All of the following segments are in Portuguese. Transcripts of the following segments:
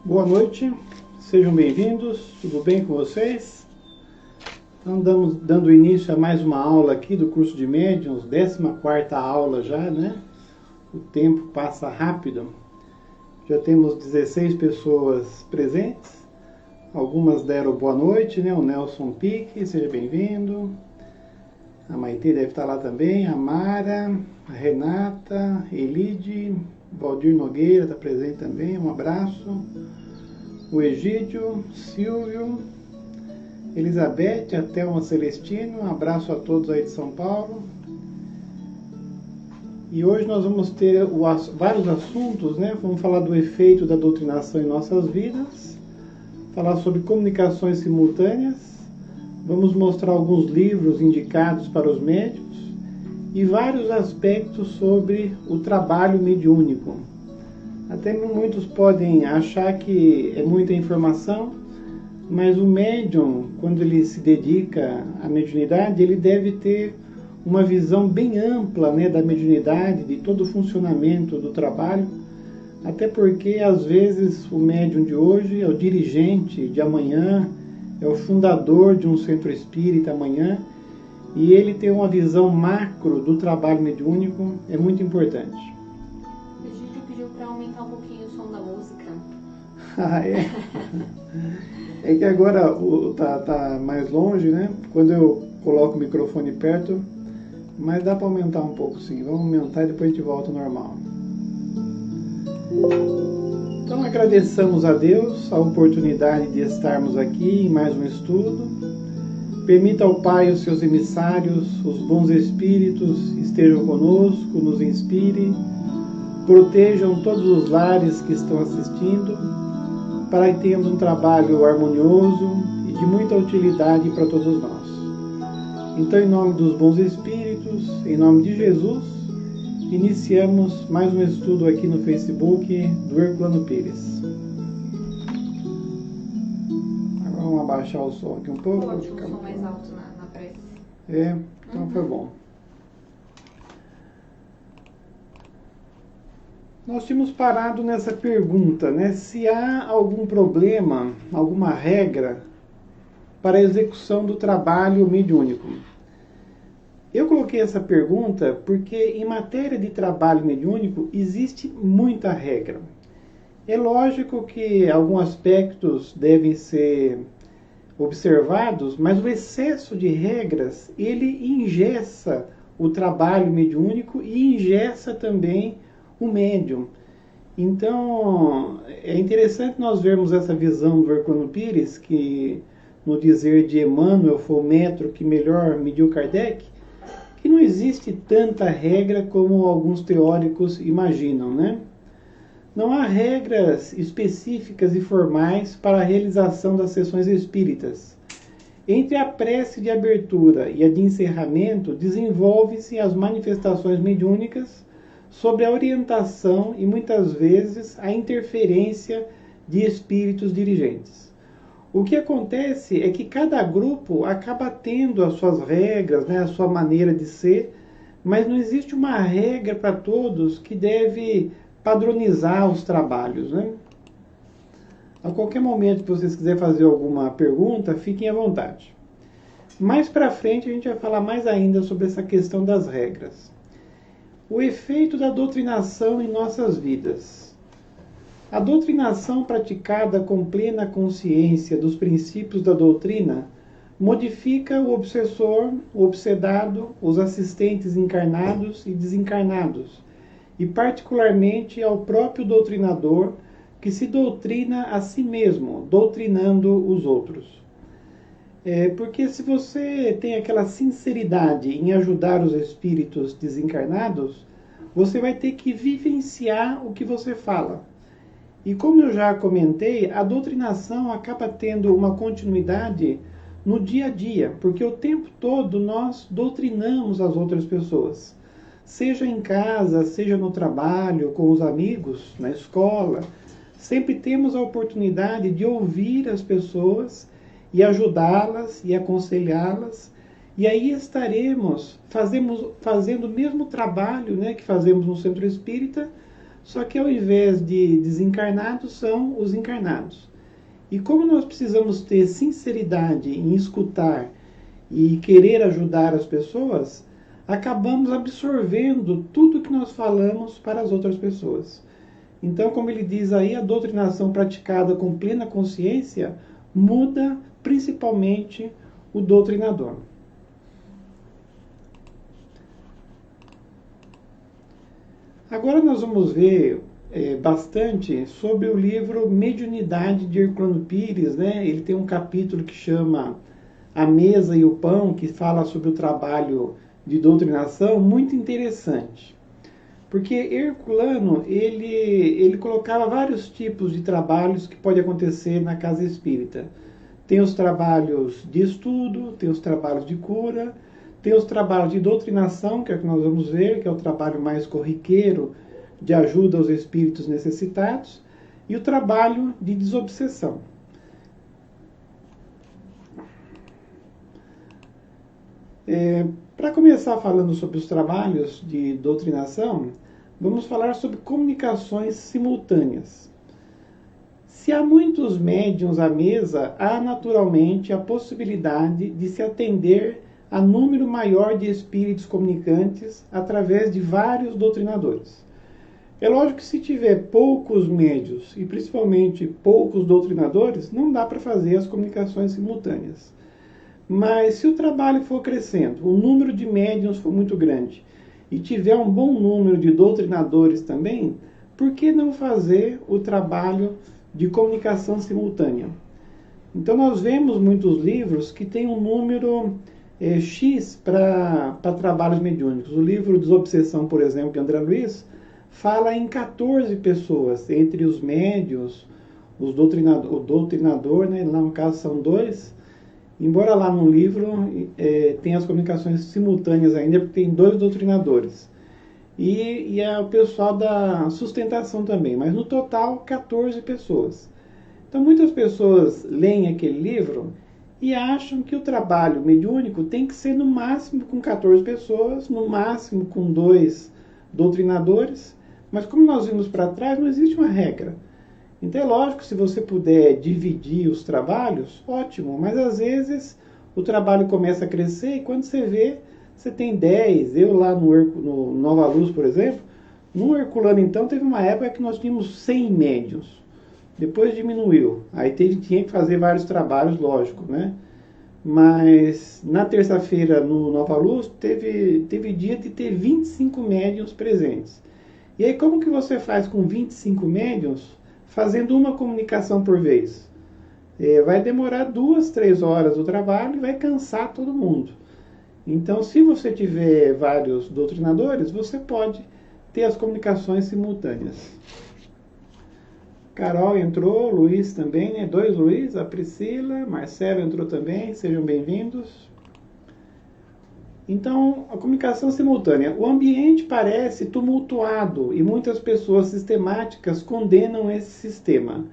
Boa noite, sejam bem-vindos, tudo bem com vocês? Então, dando início a mais uma aula aqui do curso de médiuns, 14ª aula já, né? O tempo passa rápido. Já temos 16 pessoas presentes, algumas deram boa noite, né? O Nelson Pique, seja bem-vindo. A Maitê deve estar lá também, a Mara, a Renata, Elide, Valdir Nogueira está presente também, um abraço. O Egídio, Silvio, Elizabeth, a Thelma Celestino, um abraço a todos aí de São Paulo. E hoje nós vamos ter vários assuntos, né? Vamos falar do efeito da doutrinação em nossas vidas, falar sobre comunicações simultâneas, vamos mostrar alguns livros indicados para os médiuns e vários aspectos sobre o trabalho mediúnico. Até muitos podem achar que é muita informação, mas o médium, quando ele se dedica à mediunidade, ele deve ter uma visão bem ampla, né, da mediunidade, de todo o funcionamento do trabalho, até porque às vezes o médium de hoje é o dirigente de amanhã, é o fundador de um centro espírita amanhã, e ele ter uma visão macro do trabalho mediúnico é muito importante. Para aumentar um pouquinho o som da música. Ah, é? É que agora tá mais longe, né? Quando eu coloco o microfone perto, mas dá para aumentar um pouco sim. Vamos aumentar e depois a gente volta ao normal. Então agradeçamos a Deus a oportunidade de estarmos aqui em mais um estudo. Permita ao Pai e os seus emissários, os bons espíritos, estejam conosco, nos inspire. Protejam todos os lares que estão assistindo, para que tenhamos um trabalho harmonioso e de muita utilidade para todos nós. Então, em nome dos bons espíritos, em nome de Jesus, iniciamos mais um estudo aqui no Facebook do Herculano Pires. Agora vamos abaixar o som aqui um pouco. Pode o som mais alto na prece. É, então foi bom. Nós tínhamos parado nessa pergunta, né? Se há algum problema, alguma regra para a execução do trabalho mediúnico. Eu coloquei essa pergunta porque em matéria de trabalho mediúnico existe muita regra. É lógico que alguns aspectos devem ser observados, mas o excesso de regras, ele engessa o trabalho mediúnico e engessa também o médium. Então, é interessante nós vermos essa visão do Herculano Pires, que no dizer de Emmanuel foi o metro que melhor mediu Kardec, que não existe tanta regra como alguns teóricos imaginam, né? Não há regras específicas e formais para a realização das sessões espíritas. Entre a prece de abertura e a de encerramento, desenvolvem-se as manifestações mediúnicas sobre a orientação e muitas vezes a interferência de espíritos dirigentes. O que acontece é que cada grupo acaba tendo as suas regras, né, a sua maneira de ser, mas não existe uma regra para todos que deve padronizar os trabalhos, né? A qualquer momento que vocês quiserem fazer alguma pergunta, fiquem à vontade. Mais para frente a gente vai falar mais ainda sobre essa questão das regras. O efeito da doutrinação em nossas vidas. A doutrinação praticada com plena consciência dos princípios da doutrina modifica o obsessor, o obsedado, os assistentes encarnados e desencarnados, e particularmente ao próprio doutrinador, que se doutrina a si mesmo, doutrinando os outros. Porque se você tem aquela sinceridade em ajudar os espíritos desencarnados, você vai ter que vivenciar o que você fala. E como eu já comentei, a doutrinação acaba tendo uma continuidade no dia a dia, porque o tempo todo nós doutrinamos as outras pessoas. Seja em casa, seja no trabalho, com os amigos, na escola, sempre temos a oportunidade de ouvir as pessoas e ajudá-las e aconselhá-las. E aí estaremos fazendo o mesmo trabalho, né, que fazemos no Centro Espírita, só que ao invés de desencarnados, são os encarnados. E como nós precisamos ter sinceridade em escutar e querer ajudar as pessoas, acabamos absorvendo tudo que nós falamos para as outras pessoas. Então, como ele diz aí, a doutrinação praticada com plena consciência muda principalmente o doutrinador. Agora nós vamos ver bastante sobre o livro Mediunidade de Herculano Pires, né? Ele tem um capítulo que chama A Mesa e o Pão, que fala sobre o trabalho de doutrinação, muito interessante. Porque Herculano, ele colocava vários tipos de trabalhos que pode acontecer na casa espírita. Tem os trabalhos de estudo, tem os trabalhos de cura, tem os trabalhos de doutrinação, que é o que nós vamos ver, que é o trabalho mais corriqueiro de ajuda aos espíritos necessitados, e o trabalho de desobsessão. Para começar falando sobre os trabalhos de doutrinação, vamos falar sobre comunicações simultâneas. Se há muitos médiuns à mesa, há naturalmente a possibilidade de se atender a número maior de espíritos comunicantes através de vários doutrinadores. É lógico que se tiver poucos médiuns e principalmente poucos doutrinadores, não dá para fazer as comunicações simultâneas. Mas se o trabalho for crescendo, o número de médiuns for muito grande e tiver um bom número de doutrinadores também, por que não fazer o trabalho de comunicação simultânea? Então nós vemos muitos livros que têm um número X para trabalhos mediúnicos. O livro Desobsessão, por exemplo, de André Luiz, fala em 14 pessoas, entre os médios, o doutrinador, né, lá no caso são 2, embora lá no livro tenha as comunicações simultâneas ainda, porque tem 2 doutrinadores. E é o pessoal da sustentação também, mas no total 14 pessoas. Então muitas pessoas leem aquele livro e acham que o trabalho mediúnico tem que ser no máximo com 14 pessoas, no máximo com 2 doutrinadores, mas como nós vimos para trás, não existe uma regra. Então é lógico que se você puder dividir os trabalhos, ótimo, mas às vezes o trabalho começa a crescer e quando você vê, você tem 10. Eu lá no Nova Luz, por exemplo, no Herculano então teve uma época que nós tínhamos 100 médiuns. Depois diminuiu. Aí tinha que fazer vários trabalhos, lógico, né? Mas na terça-feira no Nova Luz teve dia de ter 25 médiuns presentes. E aí como que você faz com 25 médiuns fazendo uma comunicação por vez? Vai demorar 2, 3 horas o trabalho e vai cansar todo mundo. Então, se você tiver vários doutrinadores, você pode ter as comunicações simultâneas. Carol entrou, Luiz também, né? 2 Luiz, a Priscila, Marcelo entrou também, sejam bem-vindos. Então, a comunicação simultânea. O ambiente parece tumultuado e muitas pessoas sistemáticas condenam esse sistema.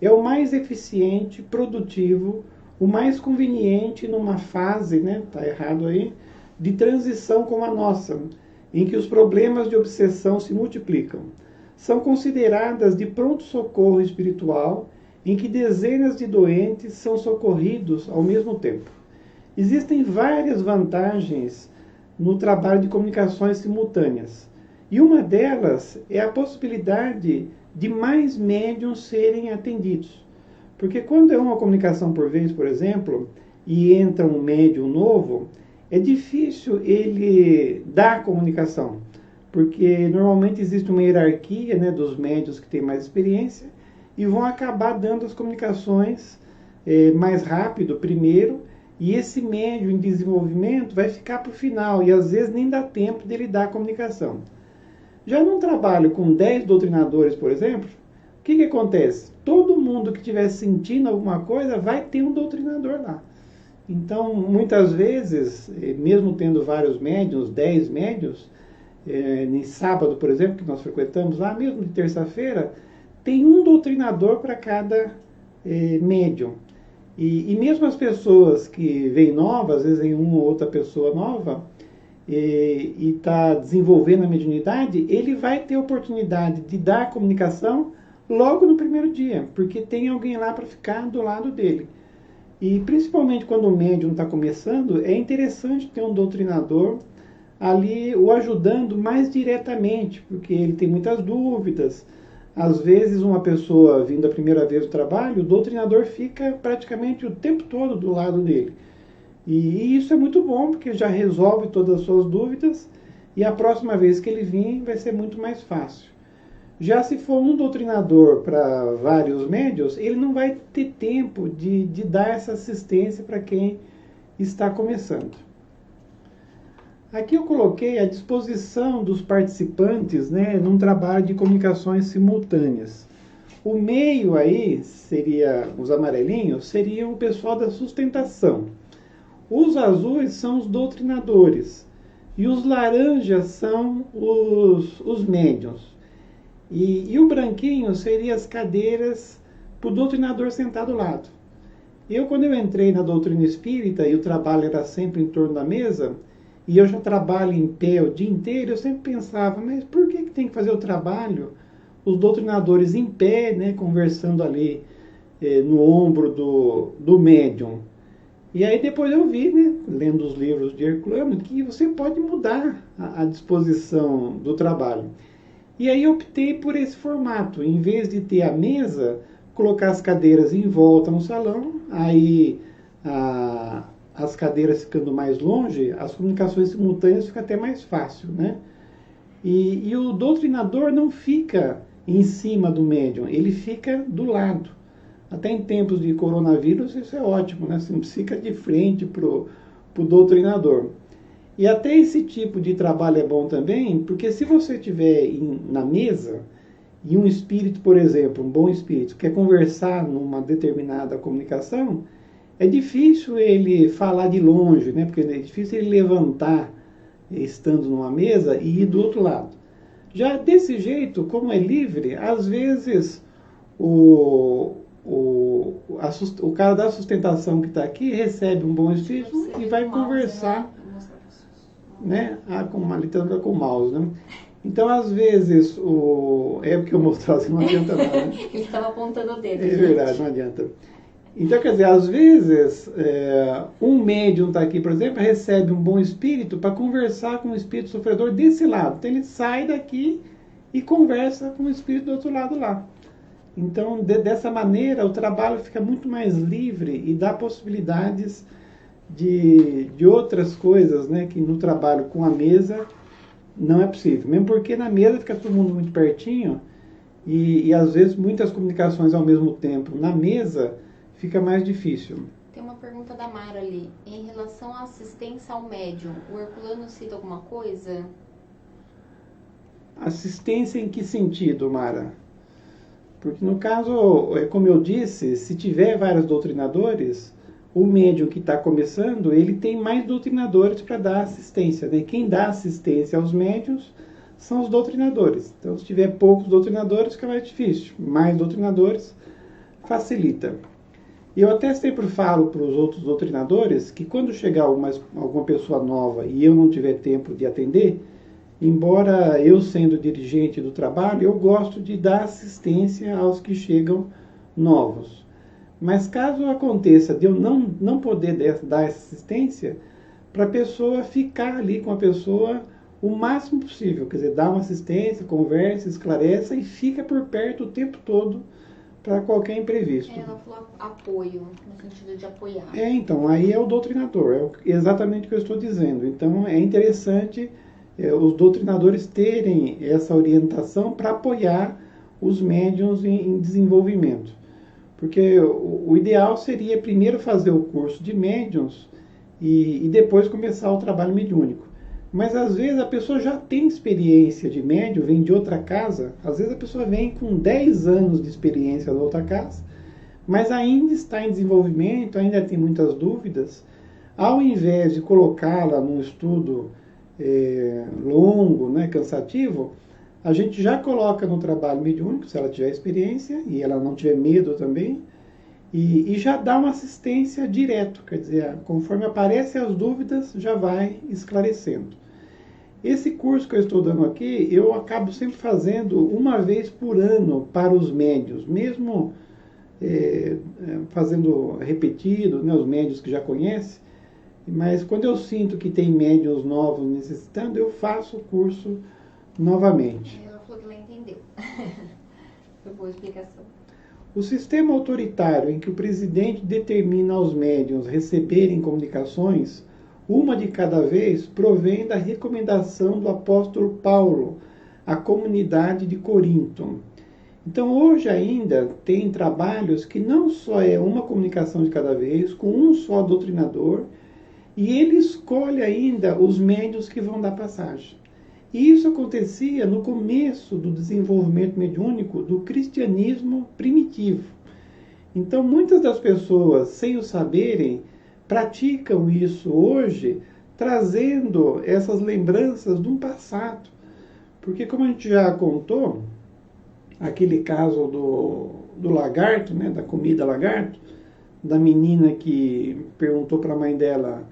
É o mais eficiente, produtivo, o mais conveniente numa fase, né, tá errado aí, de transição como a nossa, em que os problemas de obsessão se multiplicam. São consideradas de pronto-socorro espiritual, em que dezenas de doentes são socorridos ao mesmo tempo. Existem várias vantagens no trabalho de comunicações simultâneas. E uma delas é a possibilidade de mais médiums serem atendidos. Porque quando é uma comunicação por vez, por exemplo, e entra um médium novo, é difícil ele dar a comunicação. Porque normalmente existe uma hierarquia, né, dos médiuns que têm mais experiência e vão acabar dando as comunicações mais rápido primeiro, e esse médium em desenvolvimento vai ficar para o final, e às vezes nem dá tempo dele dar a comunicação. Já num trabalho com 10 doutrinadores, por exemplo, o que acontece? Todo mundo que estiver sentindo alguma coisa vai ter um doutrinador lá. Então, muitas vezes, mesmo tendo vários médiuns, 10 médiuns, em sábado, por exemplo, que nós frequentamos lá, mesmo de terça-feira, tem um doutrinador para cada médium. E mesmo as pessoas que vêm novas, às vezes vem uma ou outra pessoa nova, e está desenvolvendo a mediunidade, ele vai ter oportunidade de dar a comunicação logo no primeiro dia, porque tem alguém lá para ficar do lado dele. E principalmente quando o médium está começando, é interessante ter um doutrinador ali o ajudando mais diretamente, porque ele tem muitas dúvidas. Às vezes, uma pessoa vindo a primeira vez do trabalho, o doutrinador fica praticamente o tempo todo do lado dele. E isso é muito bom, porque já resolve todas as suas dúvidas, e a próxima vez que ele vir vai ser muito mais fácil. Já se for um doutrinador para vários médiuns, ele não vai ter tempo de dar essa assistência para quem está começando. Aqui eu coloquei à disposição dos participantes, né, num trabalho de comunicações simultâneas. O meio aí, seria os amarelinhos, seria o pessoal da sustentação. Os azuis são os doutrinadores. E os laranjas são os médiuns. E o branquinho seria as cadeiras para o doutrinador sentar do lado. Quando eu entrei na doutrina espírita, e o trabalho era sempre em torno da mesa, e eu já trabalho em pé o dia inteiro, eu sempre pensava, mas por que tem que fazer o trabalho, os doutrinadores em pé, né, conversando ali no ombro do médium? E aí depois eu vi, né, lendo os livros de Herculano, que você pode mudar a disposição do trabalho. E aí eu optei por esse formato, em vez de ter a mesa, colocar as cadeiras em volta no salão, aí as cadeiras ficando mais longe, as comunicações simultâneas fica até mais fácil, né? E o doutrinador não fica em cima do médium, ele fica do lado. Até em tempos de coronavírus isso é ótimo, né? Você não fica de frente pro doutrinador. E até esse tipo de trabalho é bom também, porque se você estiver na mesa e um espírito, por exemplo, um bom espírito, quer conversar numa determinada comunicação, é difícil ele falar de longe, né? Porque é difícil ele levantar estando numa mesa e ir do outro lado. Já desse jeito, como é livre, às vezes o cara da sustentação que está aqui recebe um bom espírito e vai conversar, né? Ali também com o mouse, né? Então, às vezes, é porque eu mostrar assim, não adianta nada. Né? Ele estava apontando o dedo. É verdade, não adianta. Então, quer dizer, às vezes, um médium está aqui, por exemplo, recebe um bom espírito para conversar com o espírito sofredor desse lado. Então, ele sai daqui e conversa com o espírito do outro lado lá. Então, dessa maneira, o trabalho fica muito mais livre e dá possibilidades de outras coisas, né, que no trabalho com a mesa não é possível. Mesmo porque na mesa fica todo mundo muito pertinho e às vezes, muitas comunicações ao mesmo tempo na mesa fica mais difícil. Tem uma pergunta da Mara ali. Em relação à assistência ao médium, o Herculano cita alguma coisa? Assistência em que sentido, Mara? Porque no caso, como eu disse, se tiver vários doutrinadores, o médium que está começando, ele tem mais doutrinadores para dar assistência, né? Quem dá assistência aos médiuns são os doutrinadores. Então, se tiver poucos doutrinadores, fica mais difícil. Mais doutrinadores facilita. E eu até sempre falo para os outros doutrinadores que quando chegar alguma pessoa nova e eu não tiver tempo de atender, embora eu sendo dirigente do trabalho, eu gosto de dar assistência aos que chegam novos. Mas caso aconteça de eu não poder dar essa assistência, para a pessoa ficar ali com a pessoa o máximo possível. Quer dizer, dá uma assistência, conversa, esclareça e fica por perto o tempo todo para qualquer imprevisto. Ela falou apoio, no sentido de apoiar. Então, aí é o doutrinador, é exatamente o que eu estou dizendo. Então, é interessante os doutrinadores terem essa orientação para apoiar os médiuns em desenvolvimento. Porque o ideal seria primeiro fazer o curso de médiuns e depois começar o trabalho mediúnico. Mas às vezes a pessoa já tem experiência de médium, vem de outra casa. Às vezes a pessoa vem com 10 anos de experiência da outra casa, mas ainda está em desenvolvimento, ainda tem muitas dúvidas. Ao invés de colocá-la num estudo longo, né, cansativo, a gente já coloca no trabalho mediúnico, se ela tiver experiência e ela não tiver medo também, e já dá uma assistência direto, quer dizer, conforme aparecem as dúvidas, já vai esclarecendo. Esse curso que eu estou dando aqui, eu acabo sempre fazendo uma vez por ano para os médios, mesmo fazendo repetido, né, os médios que já conhecem, mas quando eu sinto que tem médios novos necessitando, eu faço o curso novamente. Ela falou que ela entendeu. Foi boa explicação. O sistema autoritário em que o presidente determina aos médiuns receberem comunicações, uma de cada vez, provém da recomendação do apóstolo Paulo à comunidade de Corinto. Então, hoje ainda tem trabalhos que não só é uma comunicação de cada vez, com um só doutrinador, e ele escolhe ainda os médiuns que vão dar passagem. E isso acontecia no começo do desenvolvimento mediúnico do cristianismo primitivo. Então, muitas das pessoas, sem o saberem, praticam isso hoje, trazendo essas lembranças de um passado. Porque, como a gente já contou, aquele caso do lagarto, né, da comida lagarto, da menina que perguntou para a mãe dela: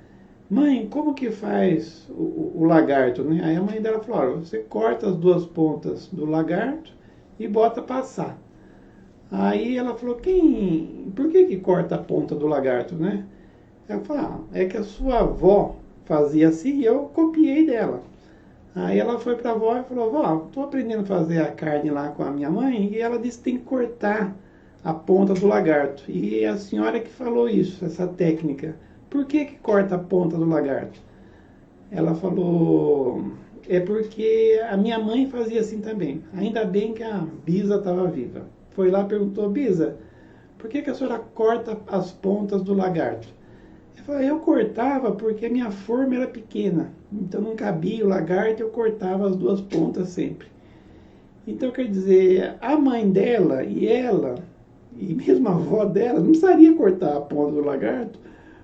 mãe, como que faz o lagarto? Né? Aí a mãe dela falou: olha, você corta as duas pontas do lagarto e bota passar. Aí ela falou: por que corta a ponta do lagarto, né? Ela falou: é que a sua avó fazia assim e eu copiei dela. Aí ela foi para a avó e falou: vó, estou aprendendo a fazer a carne lá com a minha mãe e ela disse que tem que cortar a ponta do lagarto. E a senhora que falou isso, essa técnica. Por que corta a ponta do lagarto? Ela falou: é porque a minha mãe fazia assim também. Ainda bem que a Bisa estava viva. Foi lá e perguntou: Bisa, por que a senhora corta as pontas do lagarto? Ela falou: eu cortava porque a minha forma era pequena. Então não cabia o lagarto, eu cortava as duas pontas sempre. Então, quer dizer, a mãe dela e ela, e mesmo a avó dela, não precisaria cortar a ponta do lagarto,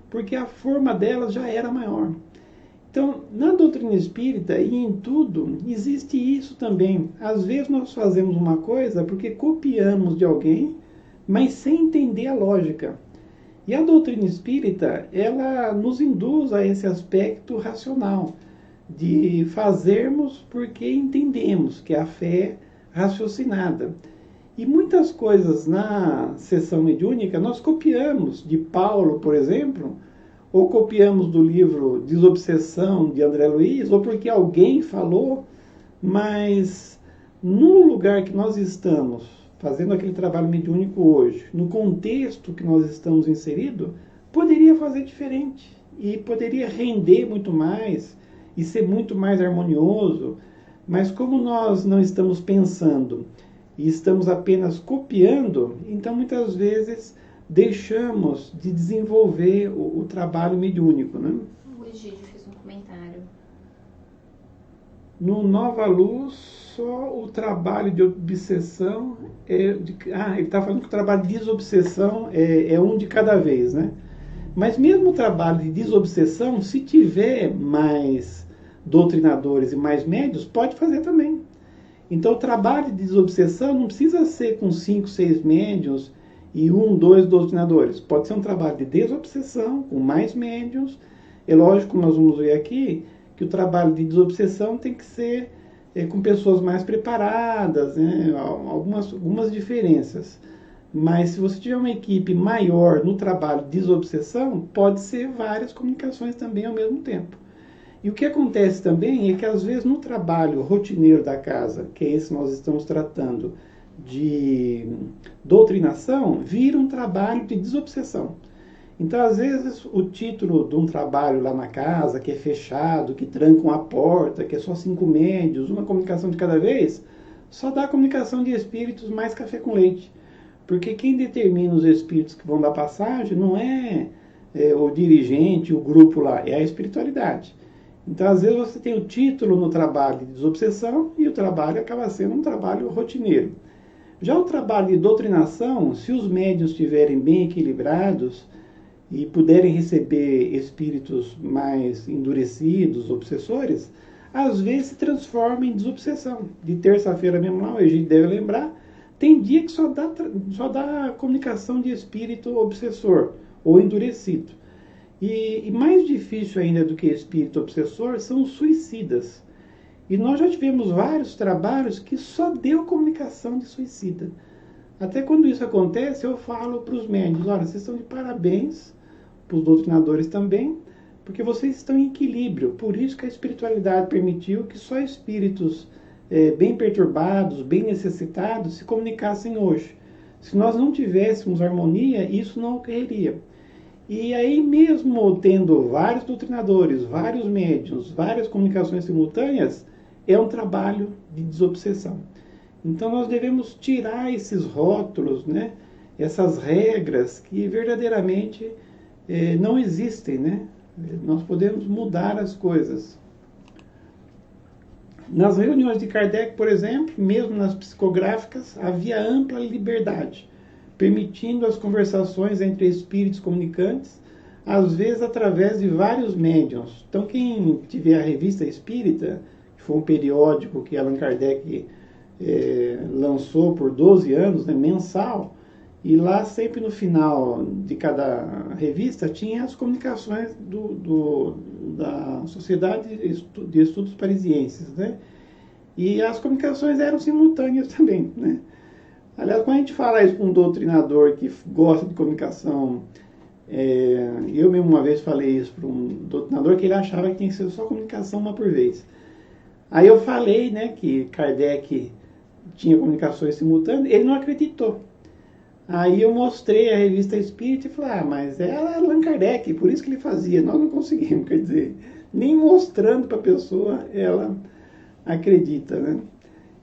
porque a forma delas já era maior. Então, na doutrina espírita e em tudo, existe isso também. Às vezes nós fazemos uma coisa porque copiamos de alguém, mas sem entender a lógica. E a doutrina espírita, ela nos induz a esse aspecto racional, de fazermos porque entendemos, que é a fé raciocinada. E muitas coisas na sessão mediúnica nós copiamos de Paulo, por exemplo, ou copiamos do livro Desobsessão de André Luiz, ou porque alguém falou, mas no lugar que nós estamos, fazendo aquele trabalho mediúnico hoje, no contexto que nós estamos inseridos, poderia fazer diferente e poderia render muito mais e ser muito mais harmonioso. Mas como nós não estamos pensando e estamos apenas copiando, então muitas vezes deixamos de desenvolver o trabalho mediúnico, né? O Egídio fez um comentário. No Nova Luz, só o trabalho de obsessão ele está falando que o trabalho de desobsessão é um de cada vez, né? Mas mesmo o trabalho de desobsessão, se tiver mais doutrinadores e mais médios, pode fazer também. Então o trabalho de desobsessão não precisa ser com 5, 6 médios e 1, 2 doutrinadores. Pode ser um trabalho de desobsessão com mais médios. É lógico, nós vamos ver aqui, que o trabalho de desobsessão tem que ser com pessoas mais preparadas, né? Algumas diferenças. Mas se você tiver uma equipe maior no trabalho de desobsessão, pode ser várias comunicações também ao mesmo tempo. E o que acontece também é que às vezes no trabalho rotineiro da casa, que é esse que nós estamos tratando de doutrinação, vira um trabalho de desobsessão. Então, às vezes, o título de um trabalho lá na casa, que é fechado, que trancam a porta, que é só 5 médios, uma comunicação de cada vez, só dá comunicação de espíritos mais café com leite. Porque quem determina os espíritos que vão dar passagem não é o dirigente, o grupo lá, é a espiritualidade. Então, às vezes, você tem o título no trabalho de desobsessão e o trabalho acaba sendo um trabalho rotineiro. Já o trabalho de doutrinação, se os médiuns estiverem bem equilibrados e puderem receber espíritos mais endurecidos, obsessores, às vezes se transforma em desobsessão. De terça-feira mesmo lá, a gente deve lembrar, tem dia que só dá comunicação de espírito obsessor ou endurecido. E mais difícil ainda do que espírito obsessor são os suicidas. E nós já tivemos vários trabalhos que só deu comunicação de suicida. Até quando isso acontece, eu falo para os médios, olha, vocês estão de parabéns, para os doutrinadores também, porque vocês estão em equilíbrio. Por isso que a espiritualidade permitiu que só espíritos bem perturbados, bem necessitados, se comunicassem hoje. Se nós não tivéssemos harmonia, isso não ocorreria. E aí, mesmo tendo vários doutrinadores, vários médiuns, várias comunicações simultâneas, é um trabalho de desobsessão. Então, nós devemos tirar esses rótulos, né? Essas regras que verdadeiramente não existem, né? Nós podemos mudar as coisas. Nas reuniões de Kardec, por exemplo, mesmo nas psicográficas, havia ampla liberdade, permitindo as conversações entre espíritos comunicantes, às vezes através de vários médiuns. Então, quem tiver a Revista Espírita, que foi um periódico que Allan Kardec lançou por 12 anos, né, mensal, e lá sempre no final de cada revista tinha as comunicações da Sociedade de Estudos Parisienses, né? E as comunicações eram simultâneas também, né? Aliás, quando a gente fala isso com um doutrinador que gosta de comunicação, eu mesmo uma vez falei isso para um doutrinador que ele achava que tinha que ser só comunicação uma por vez. Aí eu falei, né, que Kardec tinha comunicações simultâneas, ele não acreditou. Aí eu mostrei a Revista Espírita e falei, mas era Allan Kardec, por isso que ele fazia, nós não conseguimos, quer dizer, nem mostrando para a pessoa, ela acredita, né?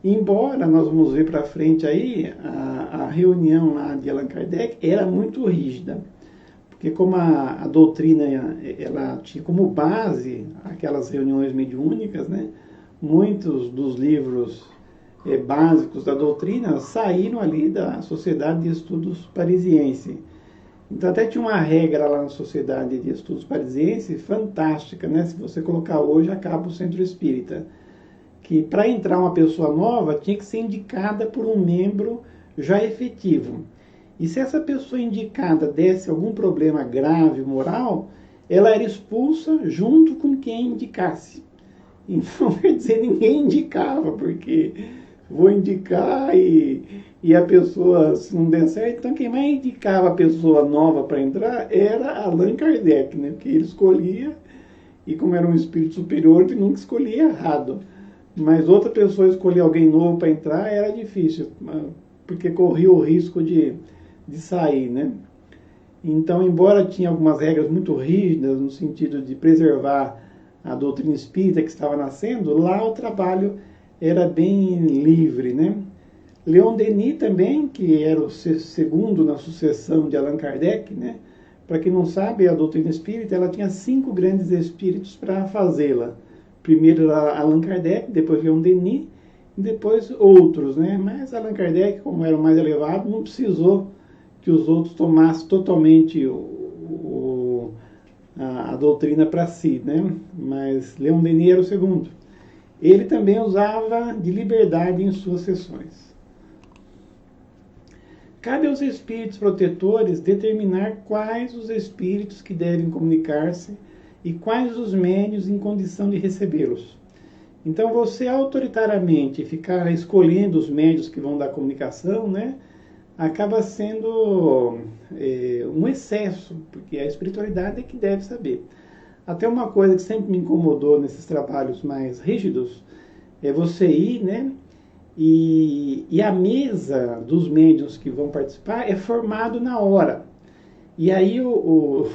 Embora nós vamos ver para frente aí, a reunião lá de Allan Kardec era muito rígida, porque como a doutrina, ela tinha como base aquelas reuniões mediúnicas, né? Muitos dos livros básicos da doutrina saíram ali da Sociedade de Estudos Parisiense. Então até tinha uma regra lá na Sociedade de Estudos Parisiense fantástica, né? Se você colocar hoje, acaba o Centro Espírita, que para entrar uma pessoa nova tinha que ser indicada por um membro já efetivo. E se essa pessoa indicada desse algum problema grave moral, ela era expulsa junto com quem indicasse. Então, quer dizer, ninguém indicava, porque vou indicar e a pessoa, se não der certo, então quem mais indicava a pessoa nova para entrar era Allan Kardec, né? Porque ele escolhia, e como era um espírito superior, ele nunca escolhia errado. Mas outra pessoa escolher alguém novo para entrar era difícil, porque corria o risco de sair, né? Então, embora tinha algumas regras muito rígidas no sentido de preservar a doutrina espírita que estava nascendo, lá o trabalho era bem livre, né? Leon Denis também, que era o segundo na sucessão de Allan Kardec, né? Para quem não sabe, a doutrina espírita, ela tinha 5 grandes espíritos para fazê-la. Primeiro era Allan Kardec, depois Leon Denis, e depois outros, né? Mas Allan Kardec, como era o mais elevado, não precisou que os outros tomassem totalmente a doutrina para si, né? Mas Leon Denis era o segundo. Ele também usava de liberdade em suas sessões. Cabe aos espíritos protetores determinar quais os espíritos que devem comunicar-se e quais os médiuns em condição de recebê-los. Então, você autoritariamente ficar escolhendo os médiuns que vão dar comunicação, né, acaba sendo um excesso, porque a espiritualidade é que deve saber. Até uma coisa que sempre me incomodou nesses trabalhos mais rígidos é você ir, né, e a mesa dos médiuns que vão participar é formado na hora. E aí o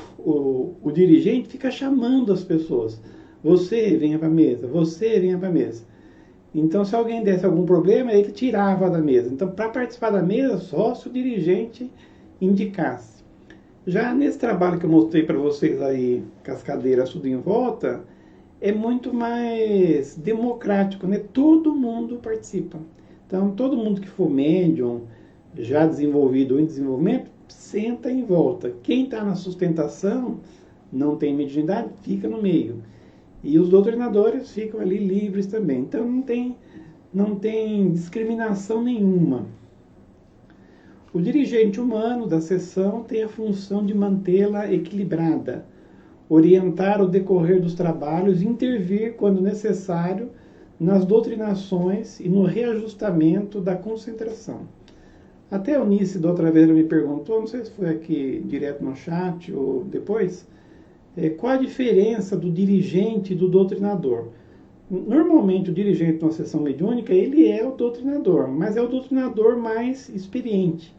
dirigente fica chamando as pessoas. Você venha para a mesa, você venha para a mesa. Então, se alguém desse algum problema, ele tirava da mesa. Então, para participar da mesa, só se o dirigente indicasse. Já nesse trabalho que eu mostrei para vocês aí, Cascadeira, tudo em volta, é muito mais democrático, né? Todo mundo participa. Então, todo mundo que for médium, já desenvolvido ou em desenvolvimento, senta em volta. Quem está na sustentação, não tem mediunidade, fica no meio. E os doutrinadores ficam ali livres também. Então, não tem discriminação nenhuma. O dirigente humano da sessão tem a função de mantê-la equilibrada, orientar o decorrer dos trabalhos, intervir, quando necessário, nas doutrinações e no reajustamento da concentração. Até a Eunice, da outra vez, me perguntou, não sei se foi aqui direto no chat ou depois, qual a diferença do dirigente e do doutrinador. Normalmente, o dirigente de uma sessão mediúnica, ele é o doutrinador, mas é o doutrinador mais experiente.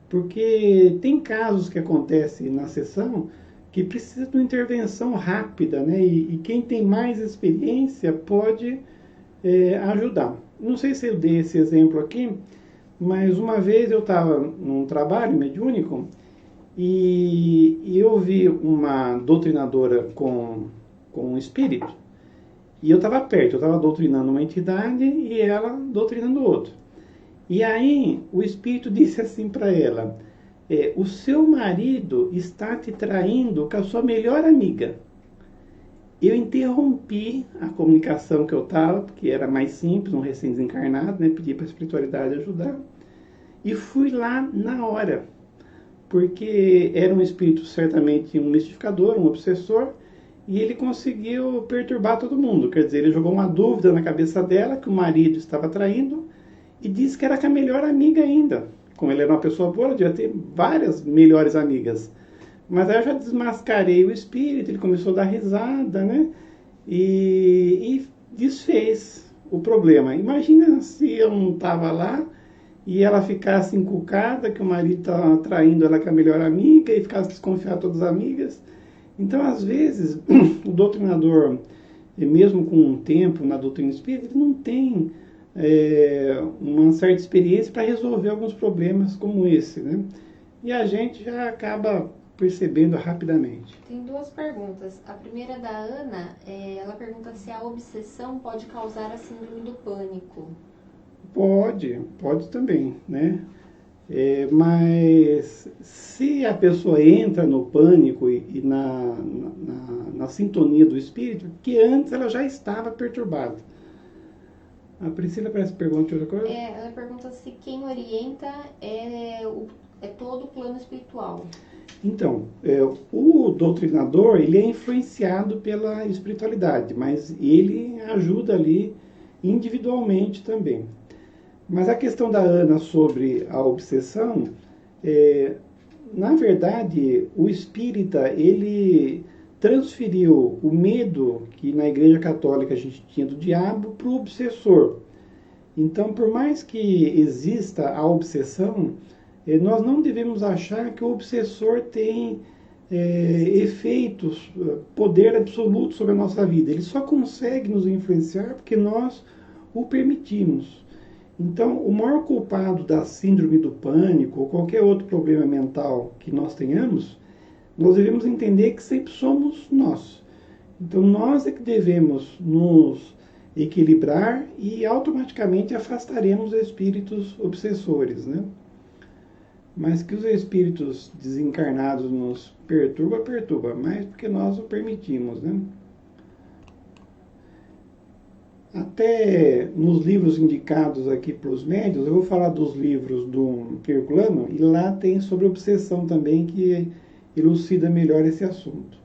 Porque tem casos que acontecem na sessão que precisa de uma intervenção rápida, né? E quem tem mais experiência pode ajudar. Não sei se eu dei esse exemplo aqui, mas uma vez eu estava num trabalho mediúnico e eu vi uma doutrinadora com um espírito. E eu estava perto, eu estava doutrinando uma entidade e ela doutrinando outra. E aí o espírito disse assim para ela, o seu marido está te traindo com a sua melhor amiga. Eu interrompi a comunicação que eu estava, porque era mais simples, um recém-desencarnado, né? Pedi para a espiritualidade ajudar. E fui lá na hora, porque era um espírito certamente um mistificador, um obsessor, e ele conseguiu perturbar todo mundo. Quer dizer, ele jogou uma dúvida na cabeça dela, que o marido estava traindo, e disse que era com a melhor amiga ainda. Como ele era uma pessoa boa, ela devia ter várias melhores amigas. Mas aí eu já desmascarei o espírito, ele começou a dar risada, né? E desfez o problema. Imagina se eu não estava lá e ela ficasse encucada, que o marido estava traindo ela com a melhor amiga e ficasse desconfiada de todas as amigas. Então, às vezes, o doutrinador, mesmo com um tempo na doutrina espírita, ele não tem uma certa experiência para resolver alguns problemas como esse, né? E a gente já acaba percebendo rapidamente. Tem duas perguntas. A primeira é da Ana, ela pergunta se a obsessão pode causar a síndrome do pânico. Pode também, né? Mas se a pessoa entra no pânico e na sintonia do espírito, que antes ela já estava perturbada. A Priscila parece que pergunta outra coisa? Ela pergunta se quem orienta é todo o plano espiritual. Então, o doutrinador, ele é influenciado pela espiritualidade, mas ele ajuda ali individualmente também. Mas a questão da Ana sobre a obsessão, na verdade, o espírita, ele transferiu o medo que na Igreja Católica a gente tinha do diabo para o obsessor. Então, por mais que exista a obsessão, nós não devemos achar que o obsessor tem efeitos, poder absoluto sobre a nossa vida. Ele só consegue nos influenciar porque nós o permitimos. Então, o maior culpado da síndrome do pânico ou qualquer outro problema mental que nós tenhamos, nós devemos entender que sempre somos nós. Então, nós é que devemos nos equilibrar e automaticamente afastaremos espíritos obsessores, né? Mas que os espíritos desencarnados nos perturba, mas porque nós o permitimos, né? Até nos livros indicados aqui para os médios, eu vou falar dos livros do Herculano, e lá tem sobre obsessão também, que elucida melhor esse assunto.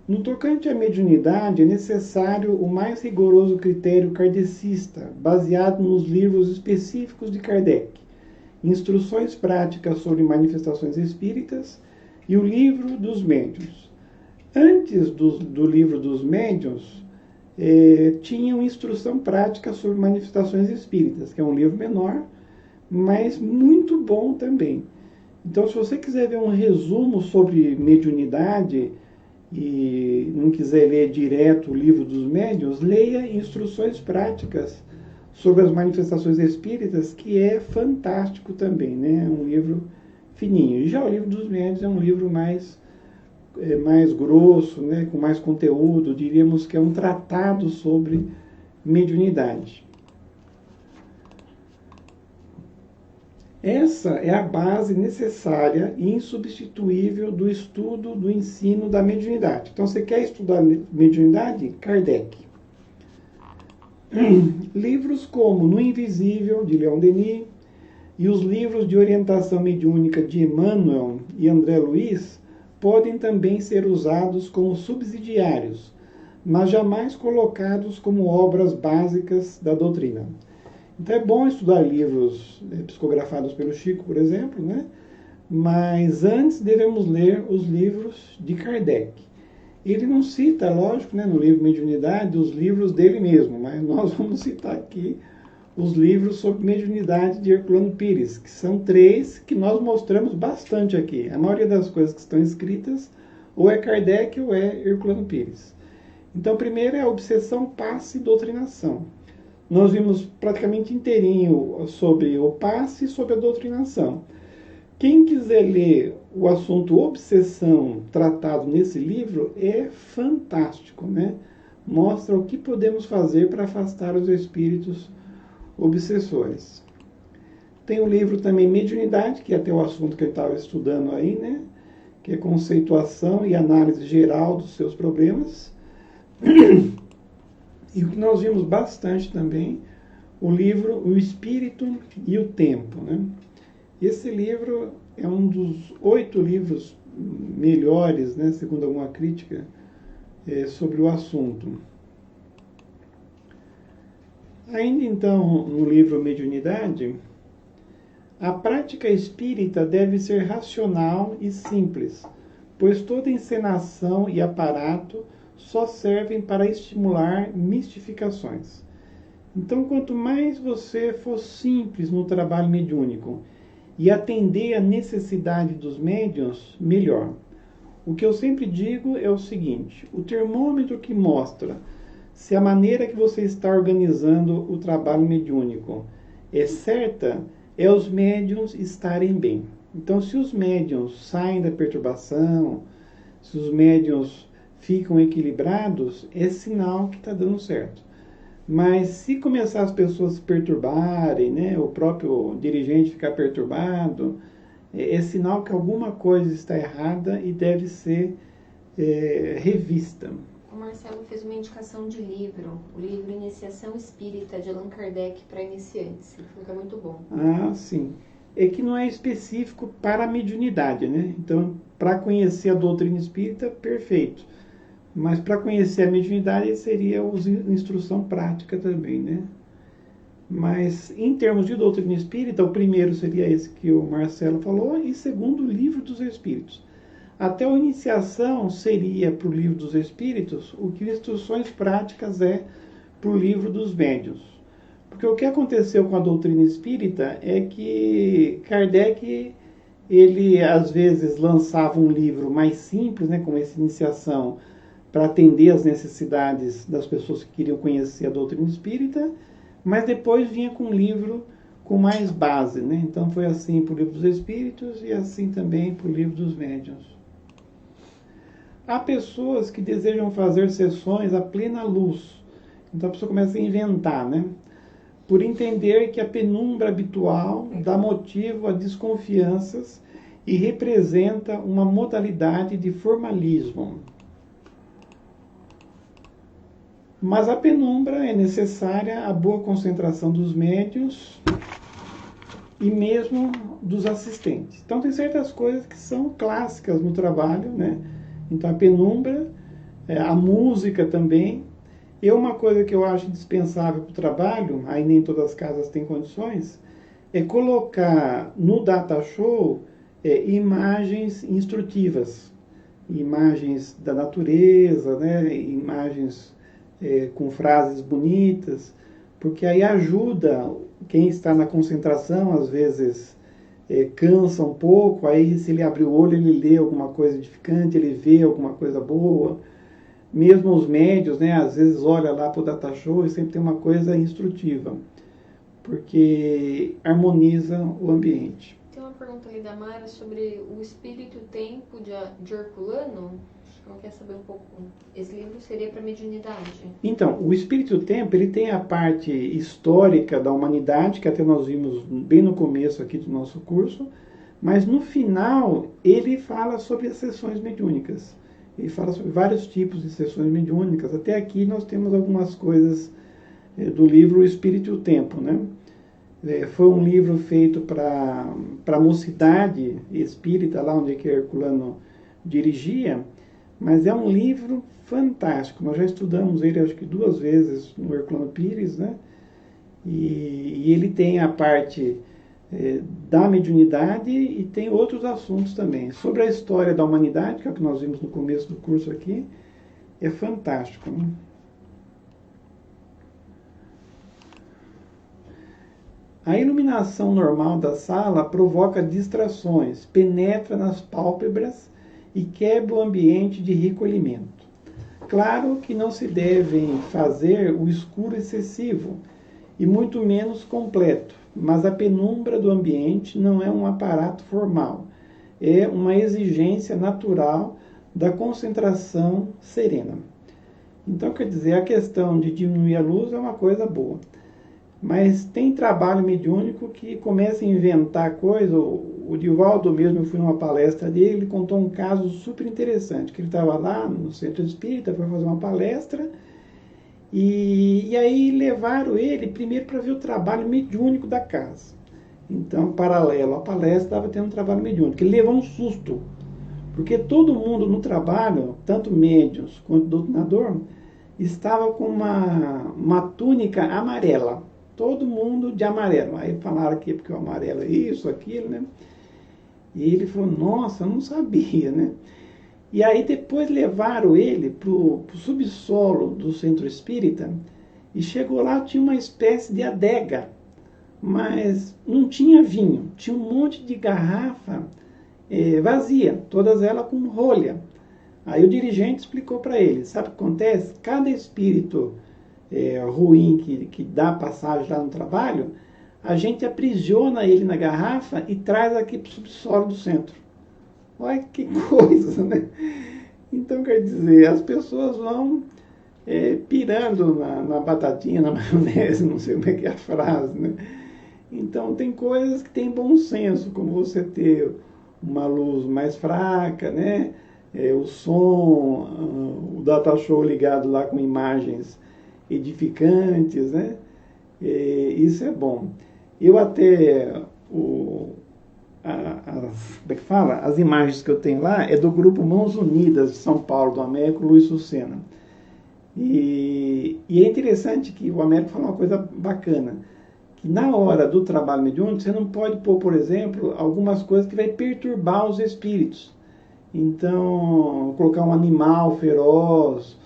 No tocante à mediunidade, é necessário o mais rigoroso critério kardecista, baseado nos livros específicos de Kardec, Instruções Práticas sobre Manifestações Espíritas e o Livro dos Médiuns. Antes do Livro dos Médiuns, tinham Instrução Prática sobre Manifestações Espíritas, que é um livro menor, mas muito bom também. Então, se você quiser ver um resumo sobre mediunidade e não quiser ler direto o Livro dos Médiuns, leia Instruções Práticas sobre as Manifestações Espíritas, que é fantástico também, né? É um livro fininho. E já o Livro dos Médiuns é um livro mais grosso, né? Com mais conteúdo, diríamos que é um tratado sobre mediunidade. Essa é a base necessária e insubstituível do estudo do ensino da mediunidade. Então, você quer estudar mediunidade? Kardec. Livros como No Invisível, de Leon Denis, e os livros de orientação mediúnica de Emmanuel e André Luiz podem também ser usados como subsidiários, mas jamais colocados como obras básicas da doutrina. Então é bom estudar livros psicografados pelo Chico, por exemplo, né? Mas antes devemos ler os livros de Kardec. Ele não cita, lógico, né, no livro Mediunidade, os livros dele mesmo, mas nós vamos citar aqui os livros sobre mediunidade de Herculano Pires, que são 3 que nós mostramos bastante aqui. A maioria das coisas que estão escritas ou é Kardec ou é Herculano Pires. Então, primeiro é a obsessão, passe e doutrinação. Nós vimos praticamente inteirinho sobre o passe e sobre a doutrinação. Quem quiser ler o assunto obsessão tratado nesse livro é fantástico, né? Mostra o que podemos fazer para afastar os espíritos obsessores. Tem o livro também Mediunidade, que é até o assunto que eu estava estudando aí, né? Que é conceituação e análise geral dos seus problemas. E o que nós vimos bastante também, o livro O Espírito e o Tempo, né? Esse livro é um dos 8 livros melhores, né, segundo alguma crítica, sobre o assunto. Ainda então, no livro Mediunidade, a prática espírita deve ser racional e simples, pois toda encenação e aparato só servem para estimular mistificações. Então, quanto mais você for simples no trabalho mediúnico e atender à necessidade dos médiuns, melhor. O que eu sempre digo é o seguinte: o termômetro que mostra se a maneira que você está organizando o trabalho mediúnico é certa, é os médiuns estarem bem. Então, se os médiuns saem da perturbação, se os médiuns ficam equilibrados, é sinal que está dando certo. Mas se começar as pessoas se perturbarem, né, o próprio dirigente ficar perturbado, é sinal que alguma coisa está errada e deve ser revista. O Marcelo fez uma indicação de livro, o livro Iniciação Espírita, de Allan Kardec para iniciantes. Ele falou que é muito bom. Ah, sim. É que não é específico para a mediunidade, né? Então, para conhecer a doutrina espírita, perfeito. Mas para conhecer a mediunidade seria instrução prática também, né? Mas em termos de doutrina espírita, o primeiro seria esse que o Marcelo falou, e segundo, o Livro dos Espíritos. Até a iniciação seria para o Livro dos Espíritos o que instruções práticas é para o Livro dos Médiuns. Porque o que aconteceu com a doutrina espírita é que Kardec, ele às vezes lançava um livro mais simples, né, como essa iniciação, para atender às necessidades das pessoas que queriam conhecer a doutrina espírita, mas depois vinha com um livro com mais base, né? Então foi assim para o Livro dos Espíritos e assim também para o Livro dos Médiuns. Há pessoas que desejam fazer sessões à plena luz. Então a pessoa começa a inventar, né? por entender que a penumbra habitual dá motivo a desconfianças e representa uma modalidade de formalismo. Mas a penumbra é necessária à boa concentração dos médiuns e mesmo dos assistentes. Então tem certas coisas que são clássicas no trabalho, né? Então a penumbra, a música também. E uma coisa que eu acho indispensável para o trabalho, aí nem todas as casas têm condições, é colocar no data show imagens instrutivas, imagens da natureza, né? Imagens com frases bonitas, porque aí ajuda quem está na concentração, às vezes cansa um pouco, aí se ele abrir o olho, ele lê alguma coisa edificante, ele vê alguma coisa boa. Mesmo os médios, né, às vezes olha lá para o data show e sempre tem uma coisa instrutiva, porque harmoniza o ambiente. Tem uma pergunta ali da Mara sobre o espírito e o tempo de Herculano. Ela quer saber um pouco. Esse livro seria para mediunidade? Então, o Espírito e o Tempo, ele tem a parte histórica da humanidade, que até nós vimos bem no começo aqui do nosso curso, mas no final ele fala sobre as sessões mediúnicas. Ele fala sobre vários tipos de sessões mediúnicas. Até aqui nós temos algumas coisas do livro O Espírito e o Tempo, né? Foi um livro feito para a mocidade espírita, lá onde que Herculano dirigia, mas é um livro fantástico. Nós já estudamos ele, acho que 2 vezes no Herculano Pires, né? E ele tem a parte da mediunidade e tem outros assuntos também. Sobre a história da humanidade, que é o que nós vimos no começo do curso aqui, é fantástico, né? A iluminação normal da sala provoca distrações, penetra nas pálpebras e quebra o ambiente de recolhimento. Claro que não se devem fazer o escuro excessivo e muito menos completo, mas a penumbra do ambiente não é um aparato formal, é uma exigência natural da concentração serena. Então, quer dizer, a questão de diminuir a luz é uma coisa boa. Mas tem trabalho mediúnico que começa a inventar coisa. O Divaldo mesmo, eu fui numa palestra dele, ele contou um caso super interessante, que ele estava lá no Centro Espírita, foi fazer uma palestra, e aí levaram ele primeiro para ver o trabalho mediúnico da casa. Então, paralelo à palestra, estava tendo um trabalho mediúnico. Ele levou um susto, porque todo mundo no trabalho, tanto médiuns quanto doutrinador, estava com uma túnica amarela. Todo mundo de amarelo. Aí falaram aqui porque o amarelo é isso, aquilo, né? E ele falou, nossa, eu não sabia, né? E aí depois levaram ele para o subsolo do Centro Espírita e chegou lá, tinha uma espécie de adega, mas não tinha vinho, tinha um monte de garrafa vazia, todas elas com rolha. Aí o dirigente explicou para ele, sabe o que acontece? Cada espírito ruim que dá passagem lá no trabalho, a gente aprisiona ele na garrafa e traz aqui para o subsolo do centro. Olha que coisa, né? Então, quer dizer, as pessoas vão pirando na batatinha, na maionese, não sei como é que é a frase, né? Então, tem coisas que têm bom senso, como você ter uma luz mais fraca, né? O som, o data show ligado lá com imagens edificantes, né? Isso é bom. Eu até como é que fala? As imagens que eu tenho lá é do grupo Mãos Unidas de São Paulo, do Américo Luiz Sucena. E é interessante que o Américo falou uma coisa bacana, que na hora do trabalho mediúnico você não pode pôr, por exemplo, algumas coisas que vai perturbar os espíritos. Então, colocar um animal feroz,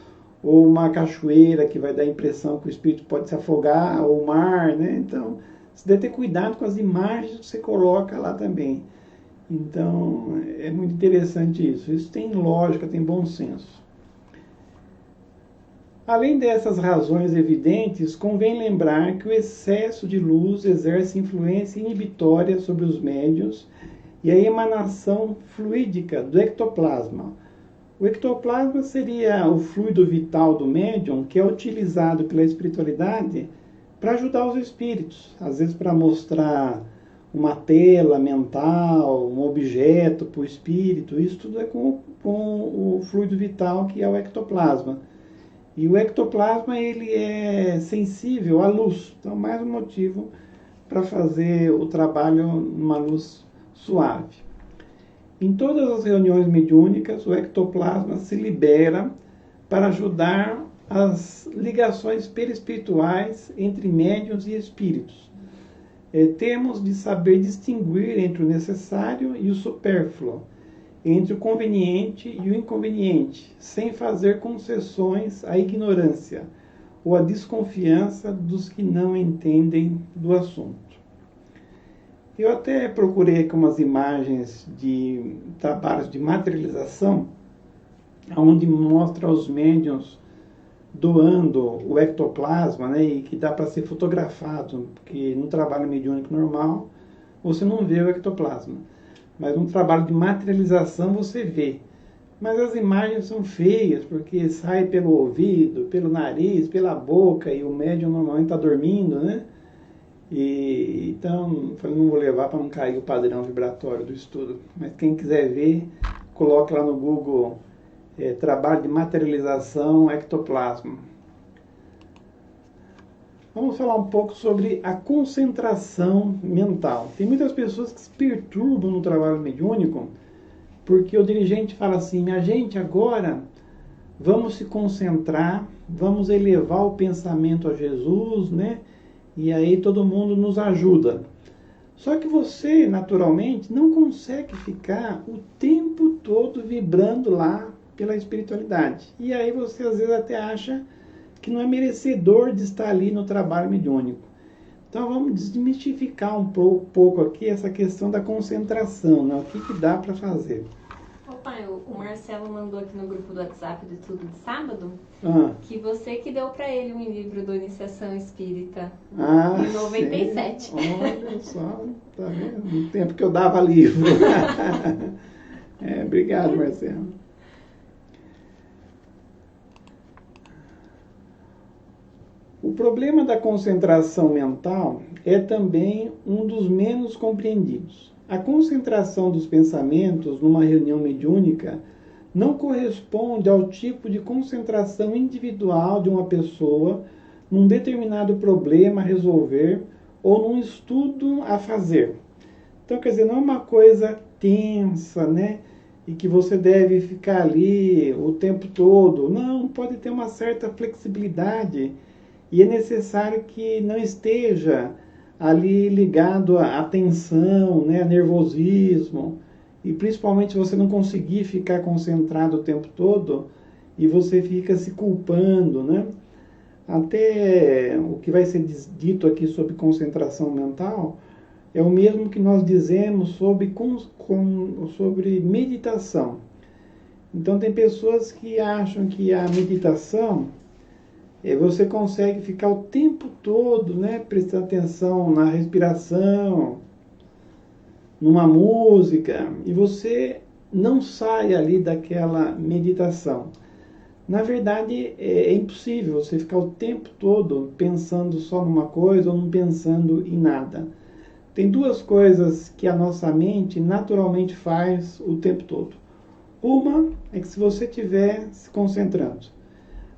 ou uma cachoeira que vai dar a impressão que o espírito pode se afogar, ou o mar, né? Então, você deve ter cuidado com as imagens que você coloca lá também. Então, é muito interessante isso. Isso tem lógica, tem bom senso. Além dessas razões evidentes, convém lembrar que o excesso de luz exerce influência inibitória sobre os médiuns e a emanação fluídica do ectoplasma. O ectoplasma seria o fluido vital do médium que é utilizado pela espiritualidade para ajudar os espíritos, às vezes para mostrar uma tela mental, um objeto para o espírito. Isso tudo é com o fluido vital, que é o ectoplasma. E o ectoplasma, ele é sensível à luz, então mais um motivo para fazer o trabalho numa luz suave. Em todas as reuniões mediúnicas, o ectoplasma se libera para ajudar as ligações perispirituais entre médiuns e espíritos. Temos de saber distinguir entre o necessário e o supérfluo, entre o conveniente e o inconveniente, sem fazer concessões à ignorância ou à desconfiança dos que não entendem do assunto. Eu até procurei aqui umas imagens de trabalhos de materialização, onde mostra os médiuns doando o ectoplasma, né, e que dá para ser fotografado, porque no trabalho mediúnico normal você não vê o ectoplasma, mas no trabalho de materialização você vê. Mas as imagens são feias, porque sai pelo ouvido, pelo nariz, pela boca, e o médium normalmente está dormindo, né? Então, eu não vou levar para não cair o padrão vibratório do estudo. Mas quem quiser ver, coloque lá no Google trabalho de materialização ectoplasma. Vamos falar um pouco sobre a concentração mental. Tem muitas pessoas que se perturbam no trabalho mediúnico, porque o dirigente fala assim: minha gente, agora vamos se concentrar, vamos elevar o pensamento a Jesus, né? E aí todo mundo nos ajuda. Só que você, naturalmente, não consegue ficar o tempo todo vibrando lá pela espiritualidade. E aí você às vezes até acha que não é merecedor de estar ali no trabalho mediúnico. Então vamos desmistificar um pouco aqui essa questão da concentração, né? O que dá para fazer. Pai, o Marcelo mandou aqui no grupo do WhatsApp do Tudo de Sábado que você que deu para ele um livro do Iniciação Espírita em 97. Sim. Olha só, tá vendo? No tempo que eu dava livro. Obrigado, Marcelo. O problema da concentração mental é também um dos menos compreendidos. A concentração dos pensamentos numa reunião mediúnica não corresponde ao tipo de concentração individual de uma pessoa num determinado problema a resolver ou num estudo a fazer. Então, quer dizer, não é uma coisa tensa, né? E que você deve ficar ali o tempo todo. Não, pode ter uma certa flexibilidade e é necessário que não esteja ali ligado à tensão, né, a nervosismo, e principalmente se você não conseguir ficar concentrado o tempo todo e você fica se culpando, né? Até o que vai ser dito aqui sobre concentração mental é o mesmo que nós dizemos sobre meditação. Então tem pessoas que acham que a meditação você consegue ficar o tempo todo, né, prestando atenção na respiração, numa música, e você não sai ali daquela meditação. Na verdade, é impossível você ficar o tempo todo pensando só numa coisa ou não pensando em nada. Tem duas coisas que a nossa mente naturalmente faz o tempo todo. Uma é que se você estiver se concentrando,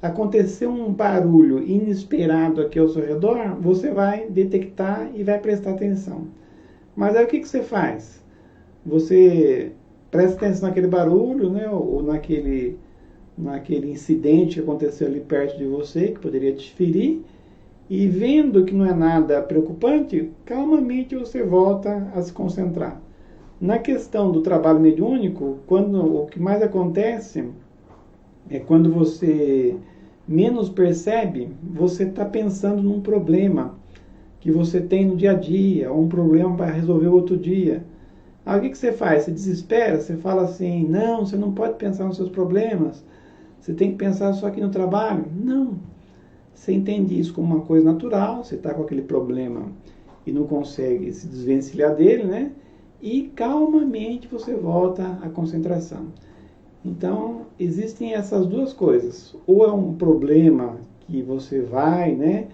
acontecer um barulho inesperado aqui ao seu redor, você vai detectar e vai prestar atenção. Mas aí o que você faz? Você presta atenção naquele barulho, né, ou naquele incidente que aconteceu ali perto de você, que poderia te ferir, e vendo que não é nada preocupante, calmamente você volta a se concentrar. Na questão do trabalho mediúnico, o que mais acontece é quando você menos percebe, você está pensando num problema que você tem no dia a dia, ou um problema para resolver outro dia. Aí o que você faz? Você desespera, você fala assim: não, você não pode pensar nos seus problemas, você tem que pensar só aqui no trabalho. Não. Você entende isso como uma coisa natural, você está com aquele problema e não consegue se desvencilhar dele, né? E calmamente você volta à concentração. Então, existem essas duas coisas. Ou é um problema que você vai, né,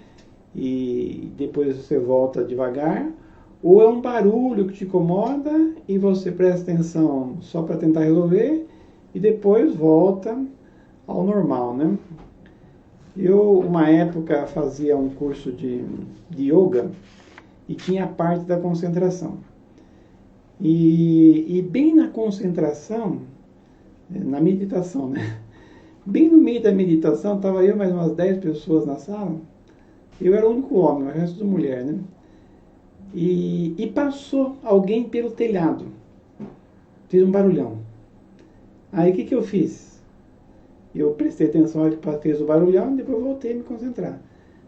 e depois você volta devagar, ou é um barulho que te incomoda e você presta atenção só para tentar resolver e depois volta ao normal, né? Eu, uma época, fazia um curso de yoga e tinha a parte da concentração. E bem na concentração, na meditação, né? Bem no meio da meditação, estava eu mais umas 10 pessoas na sala. Eu era o único homem, o resto de mulher, né? E passou alguém pelo telhado. Fez um barulhão. Aí o que eu fiz? Eu prestei atenção na hora que fez o barulhão e depois voltei a me concentrar.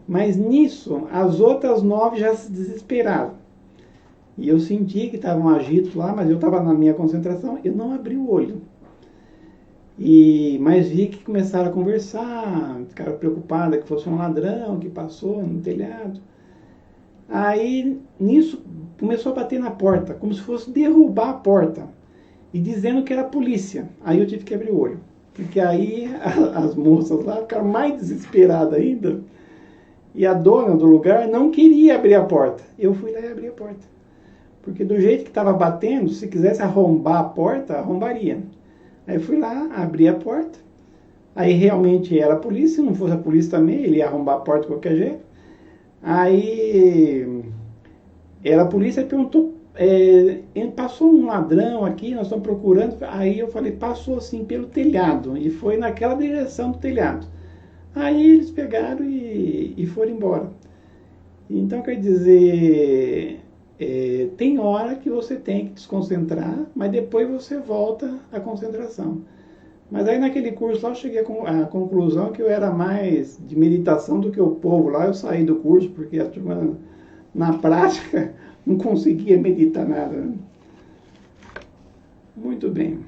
Mas nisso, as outras 9 já se desesperaram. E eu senti que estavam agitos lá, mas eu estava na minha concentração, eu não abri o olho. Mas vi que começaram a conversar, ficaram preocupadas que fosse um ladrão que passou no telhado. Aí, nisso, começou a bater na porta, como se fosse derrubar a porta, e dizendo que era a polícia. Aí eu tive que abrir o olho, porque aí as moças lá ficaram mais desesperadas ainda, e a dona do lugar não queria abrir a porta. Eu fui lá e abri a porta, porque do jeito que estava batendo, se quisesse arrombar a porta, arrombaria. Aí eu fui lá, abri a porta, aí realmente era a polícia, se não fosse a polícia também, ele ia arrombar a porta de qualquer jeito. Aí era a polícia e perguntou, passou um ladrão aqui, nós estamos procurando. Aí eu falei, passou assim pelo telhado, e foi naquela direção do telhado. Aí eles pegaram e foram embora. Então, quer dizer, tem hora que você tem que desconcentrar, mas depois você volta à concentração. Mas aí naquele curso lá eu cheguei à conclusão que eu era mais de meditação do que o povo lá. Eu saí do curso porque a turma, na prática, não conseguia meditar nada, né? Muito bem.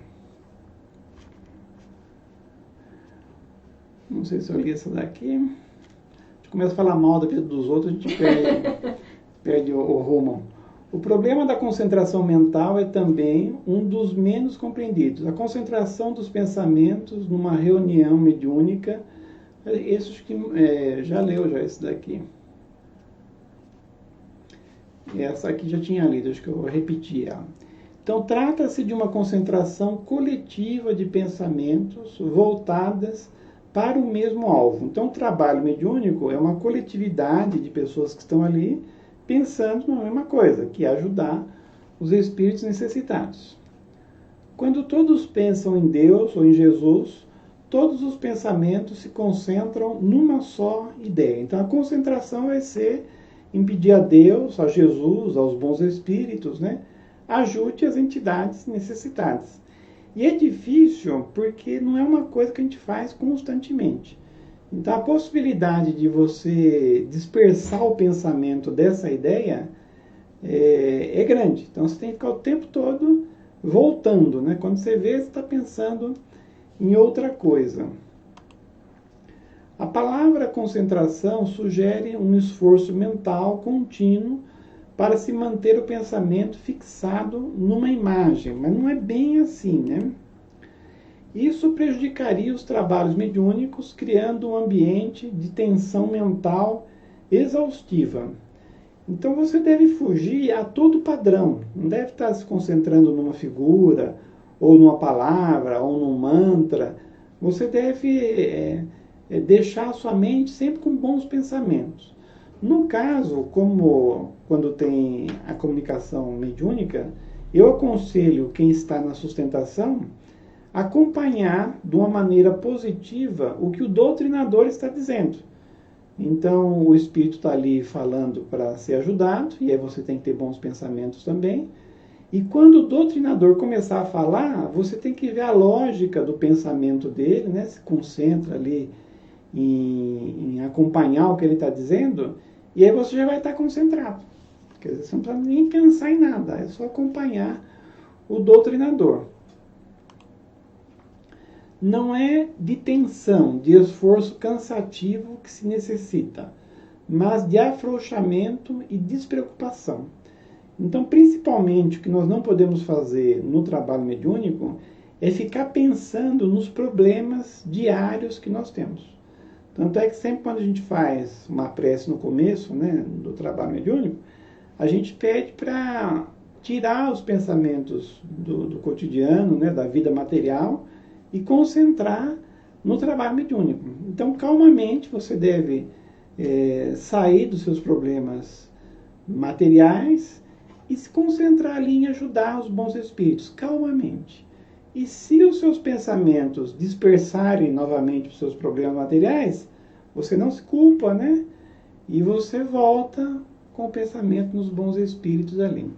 Não sei se eu li essa daqui. A gente começa a falar mal da vida dos outros, a gente perde o rumo. O problema da concentração mental é também um dos menos compreendidos. A concentração dos pensamentos numa reunião mediúnica. Esse acho que já leu esse daqui. Essa aqui já tinha lido, acho que eu repeti ela. Então, trata-se de uma concentração coletiva de pensamentos voltadas para o mesmo alvo. Então, o trabalho mediúnico é uma coletividade de pessoas que estão ali pensando na mesma coisa, que é ajudar os espíritos necessitados. Quando todos pensam em Deus ou em Jesus, todos os pensamentos se concentram numa só ideia. Então, a concentração vai ser em pedir a Deus, a Jesus, aos bons espíritos, né? Ajude as entidades necessitadas. E é difícil porque não é uma coisa que a gente faz constantemente. Então, a possibilidade de você dispersar o pensamento dessa ideia é grande. Então, você tem que ficar o tempo todo voltando, né? Quando você vê, você está pensando em outra coisa. A palavra concentração sugere um esforço mental contínuo para se manter o pensamento fixado numa imagem, mas não é bem assim, né? Isso prejudicaria os trabalhos mediúnicos, criando um ambiente de tensão mental exaustiva. Então você deve fugir a todo padrão, não deve estar se concentrando numa figura, ou numa palavra, ou num mantra. Você deve deixar a sua mente sempre com bons pensamentos. No caso, como quando tem a comunicação mediúnica, eu aconselho quem está na sustentação acompanhar de uma maneira positiva o que o doutrinador está dizendo. Então, o espírito está ali falando para ser ajudado, e aí você tem que ter bons pensamentos também. E quando o doutrinador começar a falar, você tem que ver a lógica do pensamento dele, né? Se concentra ali em acompanhar o que ele está dizendo, e aí você já vai estar concentrado. Quer dizer, você não precisa nem pensar em nada, é só acompanhar o doutrinador. Não é de tensão, de esforço cansativo que se necessita, mas de afrouxamento e despreocupação. Então, principalmente, o que nós não podemos fazer no trabalho mediúnico é ficar pensando nos problemas diários que nós temos. Tanto é que sempre quando a gente faz uma prece no começo, né, do trabalho mediúnico, a gente pede para tirar os pensamentos do cotidiano, né, da vida material, e concentrar no trabalho mediúnico. Então, calmamente, você deve sair dos seus problemas materiais e se concentrar ali em ajudar os bons espíritos, calmamente. E se os seus pensamentos dispersarem novamente os seus problemas materiais, você não se culpa, né? E você volta com o pensamento nos bons espíritos ali.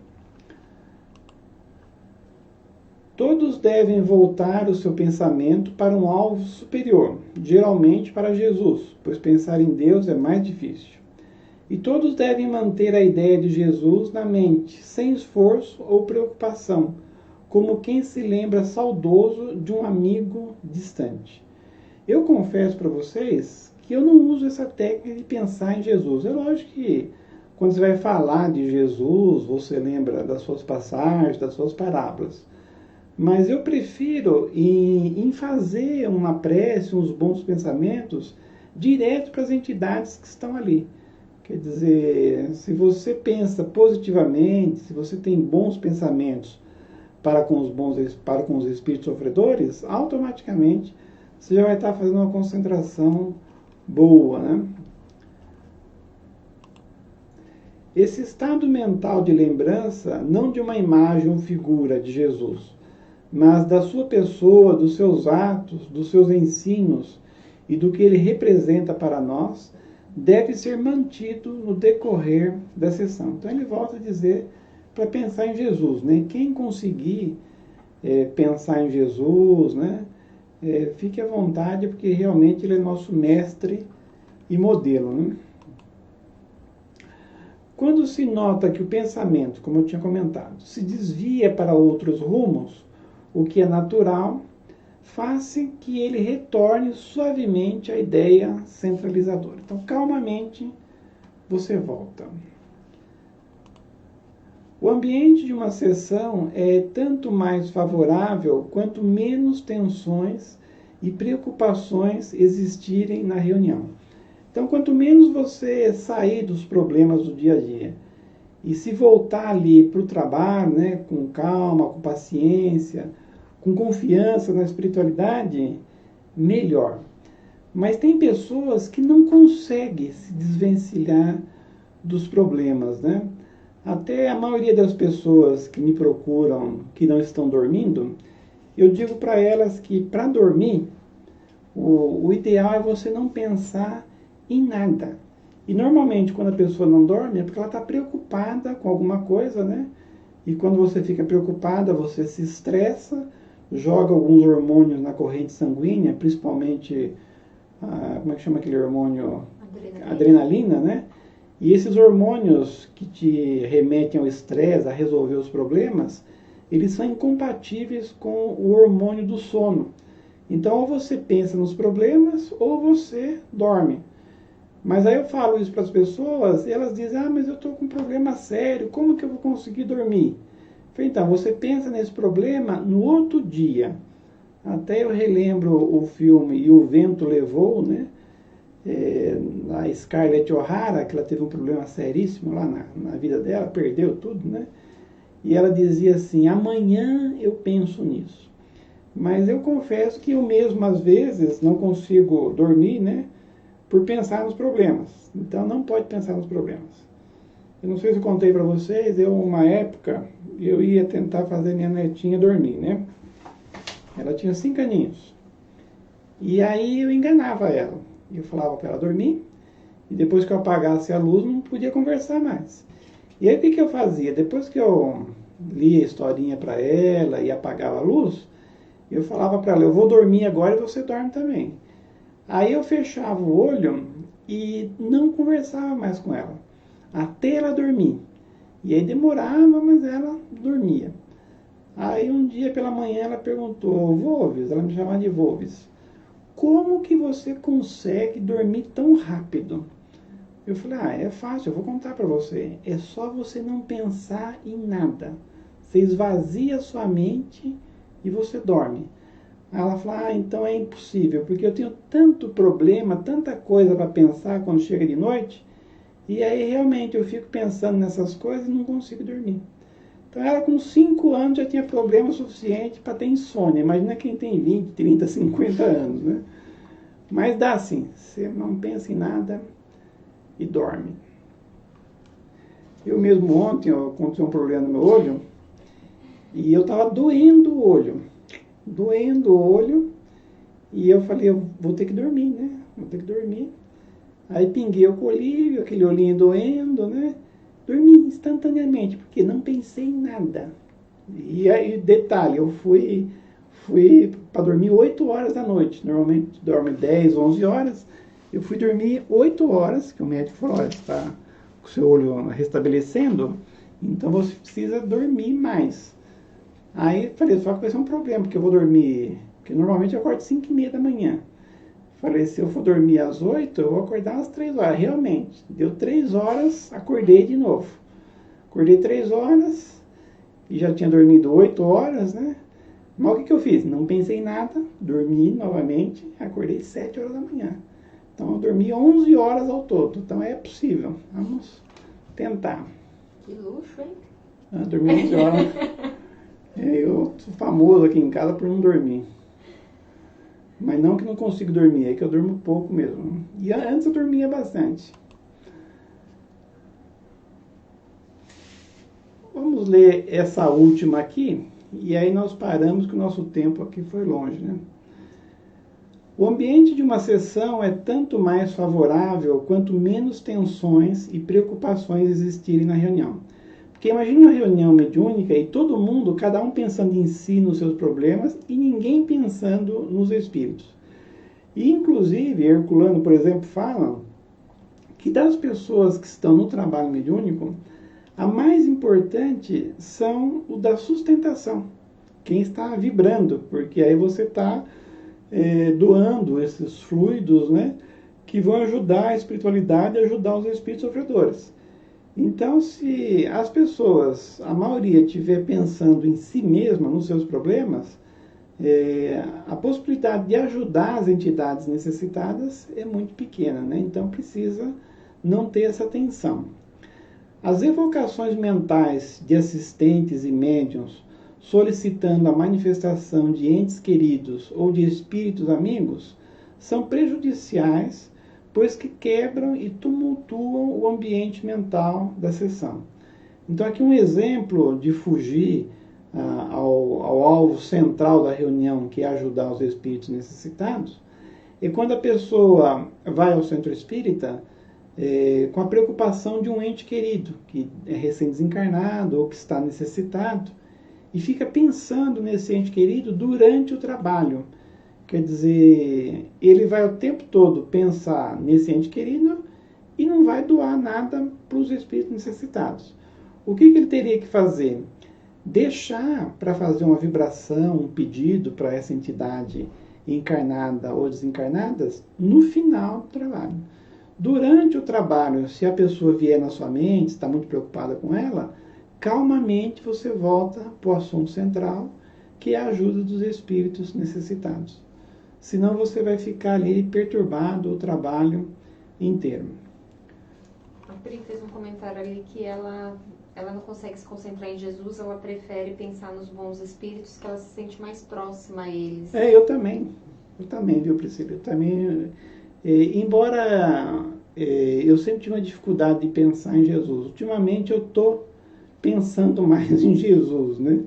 Todos devem voltar o seu pensamento para um alvo superior, geralmente para Jesus, pois pensar em Deus é mais difícil. E todos devem manter a ideia de Jesus na mente, sem esforço ou preocupação, como quem se lembra saudoso de um amigo distante. Eu confesso para vocês que eu não uso essa técnica de pensar em Jesus. É lógico que quando você vai falar de Jesus, você lembra das suas passagens, das suas parábolas. Mas eu prefiro em fazer uma prece, uns bons pensamentos, direto para as entidades que estão ali. Quer dizer, se você pensa positivamente, se você tem bons pensamentos para com os espíritos sofredores, automaticamente você já vai estar fazendo uma concentração boa, né? Esse estado mental de lembrança, não de uma imagem ou figura de Jesus, mas da sua pessoa, dos seus atos, dos seus ensinos e do que ele representa para nós, deve ser mantido no decorrer da sessão. Então ele volta a dizer para pensar em Jesus, né? Quem conseguir pensar em Jesus, né? Fique à vontade, porque realmente ele é nosso mestre e modelo, né? Quando se nota que o pensamento, como eu tinha comentado, se desvia para outros rumos, o que é natural, faça que ele retorne suavemente à ideia centralizadora. Então, calmamente, você volta. O ambiente de uma sessão é tanto mais favorável quanto menos tensões e preocupações existirem na reunião. Então, quanto menos você sair dos problemas do dia a dia e se voltar ali para o trabalho, né, com calma, com paciência, com confiança na espiritualidade, melhor. Mas tem pessoas que não conseguem se desvencilhar dos problemas, né? Até a maioria das pessoas que me procuram, que não estão dormindo, eu digo para elas que para dormir, o ideal é você não pensar em nada. E normalmente quando a pessoa não dorme é porque ela está preocupada com alguma coisa, né? E quando você fica preocupada, você se estressa, joga alguns hormônios na corrente sanguínea, principalmente, como é que chama aquele hormônio? Adrenalina, né? E esses hormônios que te remetem ao estresse, a resolver os problemas, eles são incompatíveis com o hormônio do sono. Então, ou você pensa nos problemas, ou você dorme. Mas aí eu falo isso para as pessoas, e elas dizem, mas eu estou com um problema sério, como que eu vou conseguir dormir? Então, você pensa nesse problema no outro dia. Até eu relembro o filme E o Vento Levou, né? A Scarlett O'Hara, que ela teve um problema seríssimo lá na vida dela, perdeu tudo, né? E ela dizia assim, amanhã eu penso nisso. Mas eu confesso que eu mesmo, às vezes, não consigo dormir, né? Por pensar nos problemas. Então, não pode pensar nos problemas. Eu não sei se eu contei para vocês, uma época, eu ia tentar fazer minha netinha dormir, né? Ela tinha 5 aninhos. E aí eu enganava ela. Eu falava para ela dormir, e depois que eu apagasse a luz, não podia conversar mais. E aí o que eu fazia? Depois que eu lia a historinha para ela e apagava a luz, eu falava para ela, eu vou dormir agora e você dorme também. Aí eu fechava o olho e não conversava mais com ela, até ela dormir. E aí demorava, mas ela dormia. Aí um dia pela manhã ela perguntou, Volves, ela me chamava de Volves, como que você consegue dormir tão rápido? Eu falei, é fácil, eu vou contar para você. É só você não pensar em nada. Você esvazia a sua mente e você dorme. Aí ela falou, então é impossível, porque eu tenho tanto problema, tanta coisa para pensar quando chega de noite, e aí realmente eu fico pensando nessas coisas e não consigo dormir. Então ela com 5 anos já tinha problema suficiente para ter insônia. Imagina quem tem 20, 30, 50 anos, né? Mas dá assim, você não pensa em nada e dorme. Eu mesmo ontem aconteceu um problema no meu olho e eu estava doendo o olho e eu falei, eu vou ter que dormir, né? Vou ter que dormir. Aí pinguei o colírio, aquele olhinho doendo, né? Dormi instantaneamente, porque não pensei em nada. E aí, detalhe, eu fui para dormir 8 horas da noite. Normalmente dorme 10, 11 horas. Eu fui dormir 8 horas, que o médico falou, olha, está com o seu olho restabelecendo, então você precisa dormir mais. Aí falei, só que vai ser um problema, porque eu vou dormir, porque normalmente eu acordo 5h30 da manhã. Falei, se eu for dormir às 8, eu vou acordar às 3 horas. Realmente, deu 3 horas, acordei de novo. Acordei 3 horas e já tinha dormido 8 horas, né? Mas o que eu fiz? Não pensei em nada, dormi novamente, acordei 7 horas da manhã. Então eu dormi 11 horas ao todo. Então é possível. Vamos tentar. Que luxo, hein? Dormi 11 horas. Eu sou famoso aqui em casa por não dormir. Mas não que não consigo dormir, é que eu durmo pouco mesmo. E antes eu dormia bastante. Vamos ler essa última aqui, e aí nós paramos que o nosso tempo aqui foi longe, né? O ambiente de uma sessão é tanto mais favorável quanto menos tensões e preocupações existirem na reunião. Porque imagina uma reunião mediúnica e todo mundo, cada um pensando em si, nos seus problemas, e ninguém pensando nos espíritos. E, inclusive, Herculano, por exemplo, fala que das pessoas que estão no trabalho mediúnico, a mais importante são o da sustentação. Quem está vibrando, porque aí você está doando esses fluidos, né, que vão ajudar a espiritualidade e ajudar os espíritos sofredores. Então, se as pessoas, a maioria, estiver pensando em si mesma, nos seus problemas, a possibilidade de ajudar as entidades necessitadas é muito pequena, né? Então precisa não ter essa tensão. As evocações mentais de assistentes e médiuns solicitando a manifestação de entes queridos ou de espíritos amigos são prejudiciais, pois que quebram e tumultuam o ambiente mental da sessão. Então aqui um exemplo de fugir ao alvo central da reunião, que é ajudar os espíritos necessitados, é quando a pessoa vai ao centro espírita com a preocupação de um ente querido, que é recém-desencarnado ou que está necessitado, e fica pensando nesse ente querido durante o trabalho. Quer dizer, ele vai o tempo todo pensar nesse ente querido e não vai doar nada para os espíritos necessitados. O que ele teria que fazer? Deixar para fazer uma vibração, um pedido para essa entidade encarnada ou desencarnadas no final do trabalho. Durante o trabalho, se a pessoa vier na sua mente, está muito preocupada com ela, calmamente você volta para o assunto central, que é a ajuda dos espíritos necessitados. Senão você vai ficar ali perturbado o trabalho inteiro. A Pri fez um comentário ali que ela não consegue se concentrar em Jesus, ela prefere pensar nos bons espíritos, que ela se sente mais próxima a eles. Eu também, viu, Priscila? Eu também, embora eu sempre tive uma dificuldade de pensar em Jesus, ultimamente eu estou pensando mais em Jesus, né?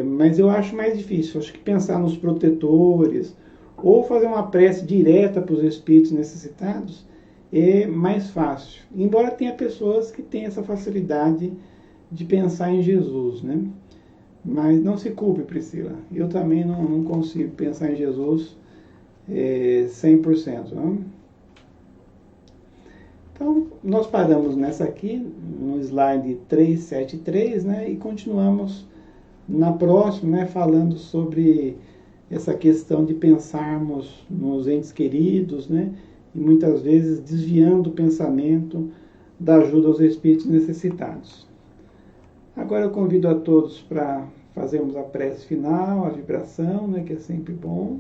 Mas eu acho mais difícil. Acho que pensar nos protetores ou fazer uma prece direta para os espíritos necessitados é mais fácil. Embora tenha pessoas que têm essa facilidade de pensar em Jesus, né? Mas não se culpe, Priscila. Eu também não consigo pensar em Jesus 100%. Não? Então, nós paramos nessa aqui, no slide 373, né? E continuamos na próxima, né, falando sobre essa questão de pensarmos nos entes queridos, né, e muitas vezes desviando o pensamento da ajuda aos espíritos necessitados. Agora eu convido a todos para fazermos a prece final, a vibração, né, que é sempre bom.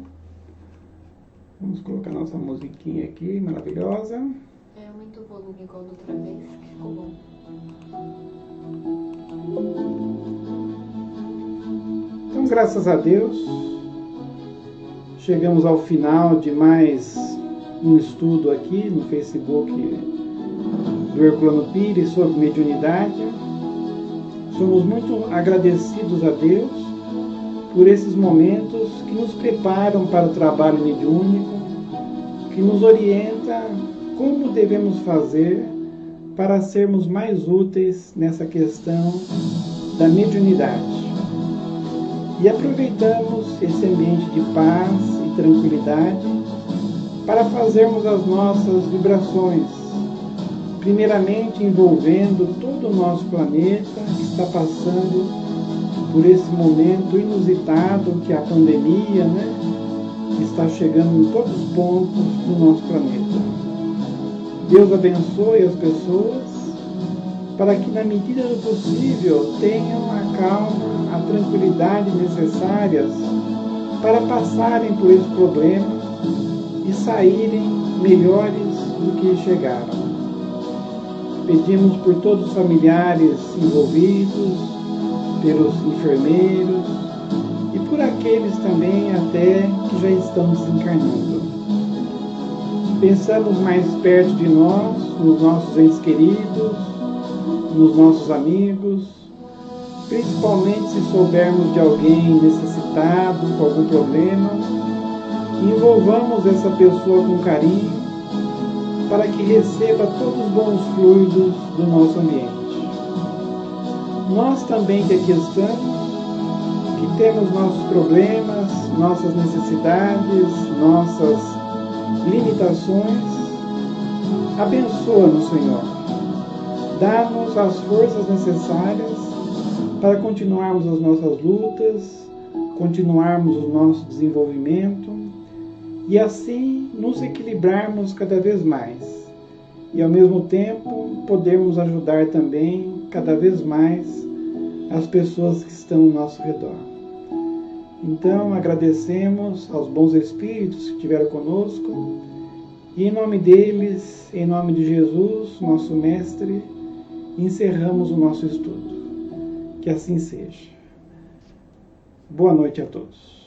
Vamos colocar nossa musiquinha aqui, maravilhosa. Aumenta o volume igual da outra vez, que ficou bom. Então, graças a Deus, chegamos ao final de mais um estudo aqui no Facebook do Herculano Pires sobre mediunidade. Somos muito agradecidos a Deus por esses momentos que nos preparam para o trabalho mediúnico, que nos orienta como devemos fazer para sermos mais úteis nessa questão da mediunidade. E aproveitamos esse ambiente de paz e tranquilidade para fazermos as nossas vibrações, primeiramente envolvendo todo o nosso planeta que está passando por esse momento inusitado que é a pandemia, né, está chegando em todos os pontos do nosso planeta. Deus abençoe as pessoas para que, na medida do possível, tenham a calma, a tranquilidade necessárias para passarem por esse problema e saírem melhores do que chegaram. Pedimos por todos os familiares envolvidos, pelos enfermeiros e por aqueles também até que já estão desencarnando. Pensamos mais perto de nós, nos nossos entes queridos, nos nossos amigos, principalmente se soubermos de alguém necessitado, com algum problema, envolvamos essa pessoa com carinho para que receba todos os bons fluidos do nosso ambiente. Nós também que aqui estamos, que temos nossos problemas, nossas necessidades, nossas limitações, abençoa-nos, Senhor. Dá-nos as forças necessárias para continuarmos as nossas lutas, continuarmos o nosso desenvolvimento e assim nos equilibrarmos cada vez mais. E ao mesmo tempo podermos ajudar também cada vez mais as pessoas que estão ao nosso redor. Então agradecemos aos bons espíritos que estiveram conosco e em nome deles, em nome de Jesus, nosso Mestre, encerramos o nosso estudo. Que assim seja. Boa noite a todos.